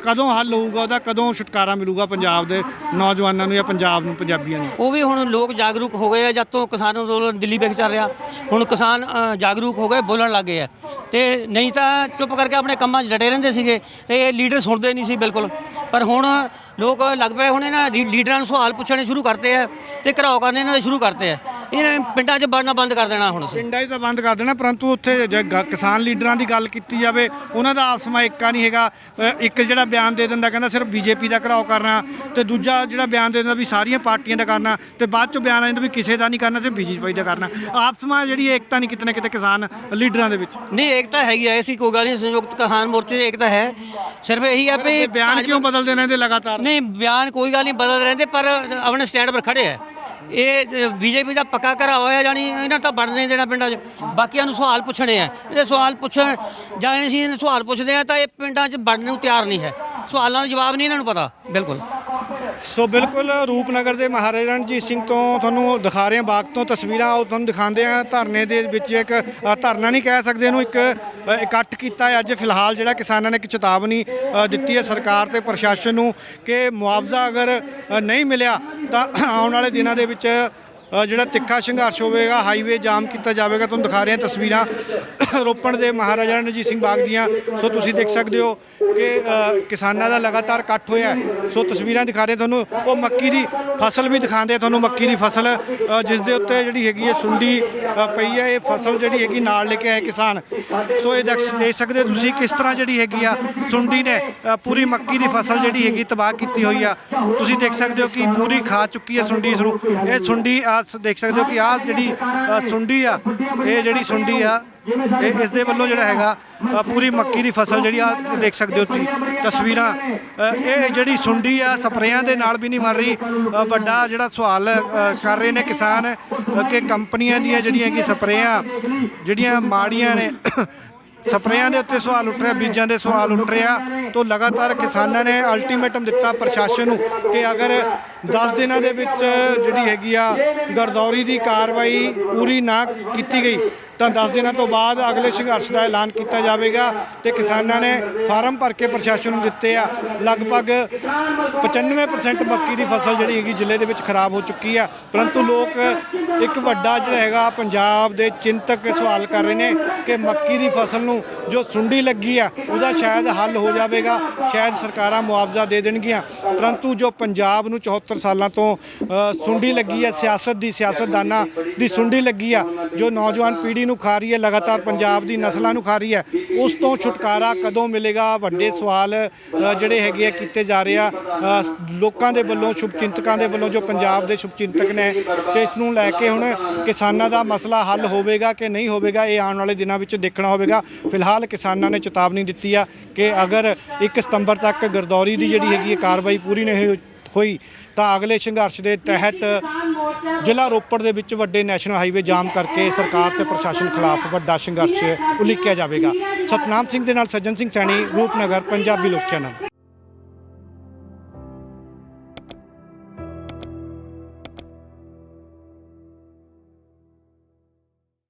ਕਦੋਂ ਹੱਲ ਹੋਊਗਾ? ਉਹਦਾ ਕਦੋਂ ਛੁਟਕਾਰਾ ਮਿਲੂਗਾ ਪੰਜਾਬ ਦੇ ਨੌਜਵਾਨਾਂ ਨੂੰ ਜਾਂ ਪੰਜਾਬ ਨੂੰ, ਪੰਜਾਬੀਆਂ ਨੂੰ? ਉਹ ਵੀ ਹੁਣ ਲੋਕ ਜਾਗਰੂਕ ਹੋ ਗਏ ਆ, ਜਦ ਤੋਂ ਕਿਸਾਨ ਅੰਦੋਲਨ ਦਿੱਲੀ ਵਿੱਚ ਚੱਲ ਰਿਹਾ, ਹੁਣ ਕਿਸਾਨ ਜਾਗਰੂਕ ਹੋ ਗਏ, ਬੋਲਣ ਲੱਗ ਗਏ ਆ। ਤੇ ਨਹੀਂ ਤਾਂ ਚੁੱਪ ਕਰਕੇ ਆਪਣੇ ਕੰਮਾਂ 'ਚ ਡਟੇ ਰਹਿੰਦੇ ਸੀਗੇ, ਤੇ ਇਹ ਲੀਡਰ ਸੁਣਦੇ ਨਹੀਂ ਸੀ ਬਿਲਕੁਲ। ਪਰ ਹੁਣ ਲੋਕ ਲੱਗ ਪਏ, ਹੁਣ ਇਹਨਾਂ ਲੀਡਰਾਂ ਨੂੰ ਸਵਾਲ ਪੁੱਛਣੇ ਸ਼ੁਰੂ ਕਰਤੇ ਆ, ਤੇ ਘਰਾਓ ਕਰਨੇ ਇਹਨਾਂ ਦੇ ਸ਼ੁਰੂ ਕਰਤੇ ਆ। ਇਹਨਾਂ ਪਿੰਡਾਂ 'ਚ ਵੜਨਾ ਬੰਦ ਕਰ ਦੇਣਾ ਹੁਣ। ਪਿੰਡਾਂ 'ਚ ਤਾਂ ਬੰਦ ਕਰ ਦੇਣਾ, ਪਰੰਤੂ ਉੱਥੇ ਜੇ ਕਿਸਾਨ ਲੀਡਰਾਂ ਦੀ ਗੱਲ ਕੀਤੀ ਜਾਵੇ, ਉਹਨਾਂ ਦਾ ਆਪਸ ਵਿੱਚ ਏਕਾ ਨਹੀਂ ਹੈਗਾ। ਇੱਕ ਜਿਹੜਾ ਬਿਆਨ ਦੇ ਦਿੰਦਾ ਕਹਿੰਦਾ ਸਿਰਫ BJP ਦਾ ਘਰਾਓ ਕਰਨਾ, ਤੇ ਦੂਜਾ ਜਿਹੜਾ ਬਿਆਨ ਦੇ ਦਿੰਦਾ ਵੀ ਸਾਰੀਆਂ ਪਾਰਟੀਆਂ ਦਾ ਕਰਨਾ, ਤੇ ਬਾਅਦ 'ਚ ਬਿਆਨ ਆ ਜਾਂਦਾ ਵੀ ਕਿਸੇ ਦਾ ਨਹੀਂ ਕਰਨਾ, ਸਿਰਫ BJP ਦਾ ਕਰਨਾ। ਆਪਸ ਵਿੱਚ ਜਿਹੜੀ ਏਕਤਾ ਨਹੀਂ ਕਿਤੇ ਨਾ ਕਿਤੇ ਕਿਸਾਨ ਲੀਡਰਾਂ ਦੇ ਵਿੱਚ। ਨਹੀਂ, ਏਕਤਾ ਹੈਗੀ ਆ, ਐਸੀ ਕੋਈ ਗੱਲ ਨਹੀਂ। ਸੰਯੁਕਤ ਕਿਸਾਨ ਮੋਰਚੇ 'ਚ ਏਕਤਾ ਹੈ, ਸਿਰਫ ਇਹੀ ਆ ਵੀ ਬਿਆਨ ਕਿਉਂ ਬਦਲਦੇ ਰਹਿੰਦੇ ਲਗਾਤਾਰ? ਨਹੀਂ, ਬਿਆਨ ਕੋਈ ਗੱਲ ਨਹੀਂ ਬਦਲ ਰਹਿੰਦੇ, ਪਰ ਆਪਣੇ ਸਟੈਂਡ ਪਰ ਖੜੇ ਆ। ਇਹ BJP ਦਾ ਪੱਕਾ ਘਰਾ ਹੋਇਆ, ਜਾਨੀ ਇਹਨਾਂ ਤਾਂ ਵੜ ਨਹੀਂ ਦੇਣਾ ਪਿੰਡਾਂ 'ਚ। ਬਾਕੀਆਂ ਨੂੰ ਸਵਾਲ ਪੁੱਛਣੇ ਆ, ਇਹ ਸਵਾਲ ਪੁੱਛਣ ਜਾਂ ਅਸੀਂ ਇਹਨੂੰ ਸਵਾਲ ਪੁੱਛਦੇ ਆ ਤਾਂ ਇਹ ਪਿੰਡਾਂ 'ਚ ਵੜਨ ਨੂੰ ਤਿਆਰ ਨਹੀਂ ਹੈ। ਸਵਾਲਾਂ ਦਾ ਜਵਾਬ ਨਹੀਂ ਇਹਨਾਂ ਨੂੰ ਪਤਾ ਬਿਲਕੁਲ। ਸੋ ਬਿਲਕੁਲ ਰੂਪਨਗਰ ਦੇ ਮਹਾਰਾਜਾ ਰਣਜੀਤ ਸਿੰਘ ਤੋਂ ਤੁਹਾਨੂੰ ਦਿਖਾ ਰਹੇ ਹਾਂ, ਬਾਗ ਤੋਂ ਤਸਵੀਰਾਂ ਉਹ ਤੁਹਾਨੂੰ ਦਿਖਾਉਂਦੇ ਆ। ਧਰਨੇ ਦੇ ਵਿੱਚ ਇੱਕ ਧਰਨਾ ਨਹੀਂ ਕਹਿ ਸਕਦੇ ਇਹਨੂੰ, ਇੱਕ ਇਕੱਠ ਕੀਤਾ ਹੈ ਅੱਜ। ਫਿਲਹਾਲ ਜਿਹੜਾ ਕਿਸਾਨਾਂ ਨੇ ਇੱਕ ਚੇਤਾਵਨੀ ਦਿੱਤੀ ਹੈ ਸਰਕਾਰ ਤੇ ਪ੍ਰਸ਼ਾਸਨ ਨੂੰ ਕਿ ਮੁਆਵਜ਼ਾ ਅਗਰ ਨਹੀਂ ਮਿਲਿਆ ਤਾਂ ਆਉਣ ਵਾਲੇ ਦਿਨਾਂ ਦੇ ਵਿੱਚ ਜਿਹੜਾ ਤਿੱਖਾ ਸੰਘਰਸ਼ ਹੋਵੇਗਾ, ਹਾਈਵੇ ਜਾਮ ਕੀਤਾ ਜਾਵੇਗਾ। ਤੁਹਾਨੂੰ ਦਿਖਾ ਰਹੇ ਹਾਂ ਤਸਵੀਰਾਂ ਰੋਪੜ ਦੇ ਮਹਾਰਾਜਾ ਰਣਜੀਤ ਸਿੰਘ ਬਾਗ ਦੀਆਂ। ਸੋ ਤੁਸੀਂ ਦੇਖ ਸਕਦੇ ਹੋ ਕਿ ਕਿਸਾਨਾਂ ਦਾ ਲਗਾਤਾਰ ਇਕੱਠ ਹੋਇਆ। ਸੋ ਤਸਵੀਰਾਂ ਦਿਖਾ ਰਹੇ ਤੁਹਾਨੂੰ, ਉਹ ਮੱਕੀ ਦੀ ਫਸਲ ਵੀ ਦਿਖਾਉਂਦੇ ਤੁਹਾਨੂੰ, ਮੱਕੀ ਦੀ ਫਸਲ ਜਿਸ ਦੇ ਉੱਤੇ ਜਿਹੜੀ ਹੈਗੀ ਹੈ ਸੁੰਡੀ ਪਈ ਹੈ। ਇਹ ਫਸਲ ਜਿਹੜੀ ਹੈਗੀ ਨਾਲ ਲੈ ਕੇ ਆਏ ਕਿਸਾਨ। ਸੋ ਇਹ ਦੇਖ ਸਕਦੇ ਹੋ ਤੁਸੀਂ ਕਿਸ ਤਰ੍ਹਾਂ ਜਿਹੜੀ ਹੈਗੀ ਆ ਸੁੰਡੀ ਨੇ ਪੂਰੀ ਮੱਕੀ ਦੀ ਫਸਲ ਜਿਹੜੀ ਹੈਗੀ ਤਬਾਹ ਕੀਤੀ ਹੋਈ ਆ। ਤੁਸੀਂ ਦੇਖ ਸਕਦੇ ਹੋ ਕਿ ਪੂਰੀ ਖਾ ਚੁੱਕੀ ਹੈ ਸੁੰਡੀ ਇਸ ਨੂੰ। ਇਹ ਸੁੰਡੀ ਦੇਖ ਸਕਦੇ ਹੋ ਕਿ ਆਹ ਜਿਹੜੀ ਸੁੰਡੀ ਆ, ਇਹ ਜਿਹੜੀ ਸੁੰਡੀ ਆ ਇਸ ਦੇ ਵੱਲੋਂ ਜਿਹੜਾ ਹੈਗਾ ਪੂਰੀ ਮੱਕੀ ਦੀ ਫਸਲ ਜਿਹੜੀ ਆ ਦੇਖ ਸਕਦੇ ਹੋ ਤੁਸੀਂ ਤਸਵੀਰਾਂ। ਇਹ ਜਿਹੜੀ ਸੁੰਡੀ ਆ ਸਪਰੇਆਂ ਦੇ ਨਾਲ ਵੀ ਨਹੀਂ ਮਰ ਰਹੀ। ਵੱਡਾ ਜਿਹੜਾ ਸਵਾਲ ਕਰ ਰਹੇ ਨੇ ਕਿਸਾਨ ਕਿ ਕੰਪਨੀਆਂ ਦੀਆਂ ਜਿਹੜੀਆਂ ਕਿ ਸਪਰੇਆਂ ਜਿਹੜੀਆਂ ਮਾੜੀਆਂ ਨੇ, ਸਪਰੇਆਂ ਦੇ ਉੱਤੇ ਸਵਾਲ ਉੱਠ ਰਿਹਾ, ਬੀਜਾਂ ਦੇ ਸਵਾਲ ਉੱਠ ਰਿਹਾ। ਤੋਂ ਲਗਾਤਾਰ ਕਿਸਾਨਾਂ ਨੇ ਅਲਟੀਮੇਟਮ ਦਿੱਤਾ ਪ੍ਰਸ਼ਾਸਨ ਨੂੰ ਕਿ ਅਗਰ 10 ਦਿਨਾਂ ਦੇ ਵਿੱਚ ਜਿਹੜੀ ਹੈਗੀ ਆ ਗਰਦੌਰੀ ਦੀ ਕਾਰਵਾਈ ਪੂਰੀ ਨਾ ਕੀਤੀ ਗਈ ਤਾਂ 10 ਦਿਨਾਂ ਤੋਂ ਬਾਅਦ ਅਗਲੇ ਸੰਘਰਸ਼ ਦਾ ਐਲਾਨ ਕੀਤਾ ਜਾਵੇਗਾ। ਤੇ ਕਿਸਾਨਾਂ ਨੇ ਫਾਰਮ ਭਰ ਕੇ ਪ੍ਰਸ਼ਾਸਨ ਨੂੰ ਦਿੱਤੇ ਆ। ਲਗਭਗ 95% ਮੱਕੀ ਦੀ ਫਸਲ ਜਿਹੜੀ ਹੈਗੀ ਜ਼ਿਲ੍ਹੇ ਦੇ ਵਿੱਚ ਖਰਾਬ ਹੋ ਚੁੱਕੀ ਆ। ਪਰੰਤੂ ਲੋਕ ਇੱਕ ਵੱਡਾ ਜਿਹੜਾ ਹੈਗਾ ਪੰਜਾਬ ਦੇ ਚਿੰਤਕ ਸਵਾਲ ਕਰ ਰਹੇ ਨੇ ਕਿ ਮੱਕੀ ਦੀ ਫਸਲ ਨੂੰ ਜੋ ਸੁੰਡੀ ਲੱਗੀ ਆ ਉਹਦਾ ਸ਼ਾਇਦ ਹੱਲ ਹੋ ਜਾਵੇਗਾ, ਸ਼ਾਇਦ ਸਰਕਾਰਾਂ ਮੁਆਵਜ਼ਾ ਦੇ ਦੇਣਗੀਆਂ। ਪਰੰਤੂ ਜੋ ਪੰਜਾਬ ਨੂੰ 74 ਸਾਲਾਂ ਤੋਂ ਸੁੰਡੀ ਲੱਗੀ ਆ, ਸਿਆਸਤਦਾਨਾਂ ਦੀ ਸੁੰਡੀ ਲੱਗੀ ਆ, ਜੋ ਨੌਜਵਾਨ ਪੀੜ੍ਹੀ ਨੂੰ ਖਾ ਰਹੀ ਹੈ, ਲਗਾਤਾਰ ਪੰਜਾਬ ਦੀ ਨਸਲਾਂ ਨੂੰ ਖਾ ਰਹੀ ਹੈ, ਉਸ ਤੋਂ ਛੁਟਕਾਰਾ ਕਦੋਂ ਮਿਲੇਗਾ? ਵੱਡੇ ਸਵਾਲ ਜਿਹੜੇ ਹੈਗੇ ਆ ਕੀਤੇ ਜਾ ਰਹੇ ਆ ਲੋਕਾਂ ਦੇ ਵੱਲੋਂ, ਸ਼ੁਭਚਿੰਤਕਾਂ ਦੇ ਵੱਲੋਂ, ਜੋ ਪੰਜਾਬ ਦੇ ਸ਼ੁਭਚਿੰਤਕ ਨੇ। ਤੇ ਇਸ ਨੂੰ ਲੈ ਕੇ ਹੁਣ ਕਿਸਾਨਾਂ ਦਾ ਮਸਲਾ ਹੱਲ ਹੋਵੇਗਾ ਕਿ ਨਹੀਂ ਹੋਵੇਗਾ, ਇਹ ਆਉਣ ਵਾਲੇ ਦਿਨਾਂ ਵਿੱਚ ਦੇਖਣਾ ਹੋਵੇਗਾ। ਫਿਲਹਾਲ ਕਿਸਾਨਾਂ ਨੇ ਚੇਤਾਵਨੀ ਦਿੱਤੀ ਆ ਕਿ ਅਗਰ 1 ਸਤੰਬਰ ਤੱਕ ਗਰਦੌਰੀ ਦੀ ਜਿਹੜੀ ਹੈਗੀ ਕਾਰਵਾਈ ਪੂਰੀ ਨਹੀਂ ਹੋਈ ਤਾਂ ਅਗਲੇ ਸੰਘਰਸ਼ ਦੇ ਤਹਿਤ ਜ਼ਿਲ੍ਹਾ ਰੋਪੜ ਦੇ ਵਿੱਚ ਵੱਡੇ ਨੈਸ਼ਨਲ ਹਾਈਵੇ ਜਾਮ ਕਰਕੇ ਸਰਕਾਰ ਤੇ ਪ੍ਰਸ਼ਾਸਨ ਖਿਲਾਫ ਵੱਡਾ ਸੰਘਰਸ਼ ਉਲੀਕਿਆ ਜਾਵੇਗਾ। ਸਤਨਾਮ ਸਿੰਘ ਦੇ ਨਾਲ ਸੱਜਣ ਸਿੰਘ ਸੈਣੀ, ਰੂਪਨਗਰ, ਪੰਜਾਬੀ ਲੋਕ ਚੈਨਲ।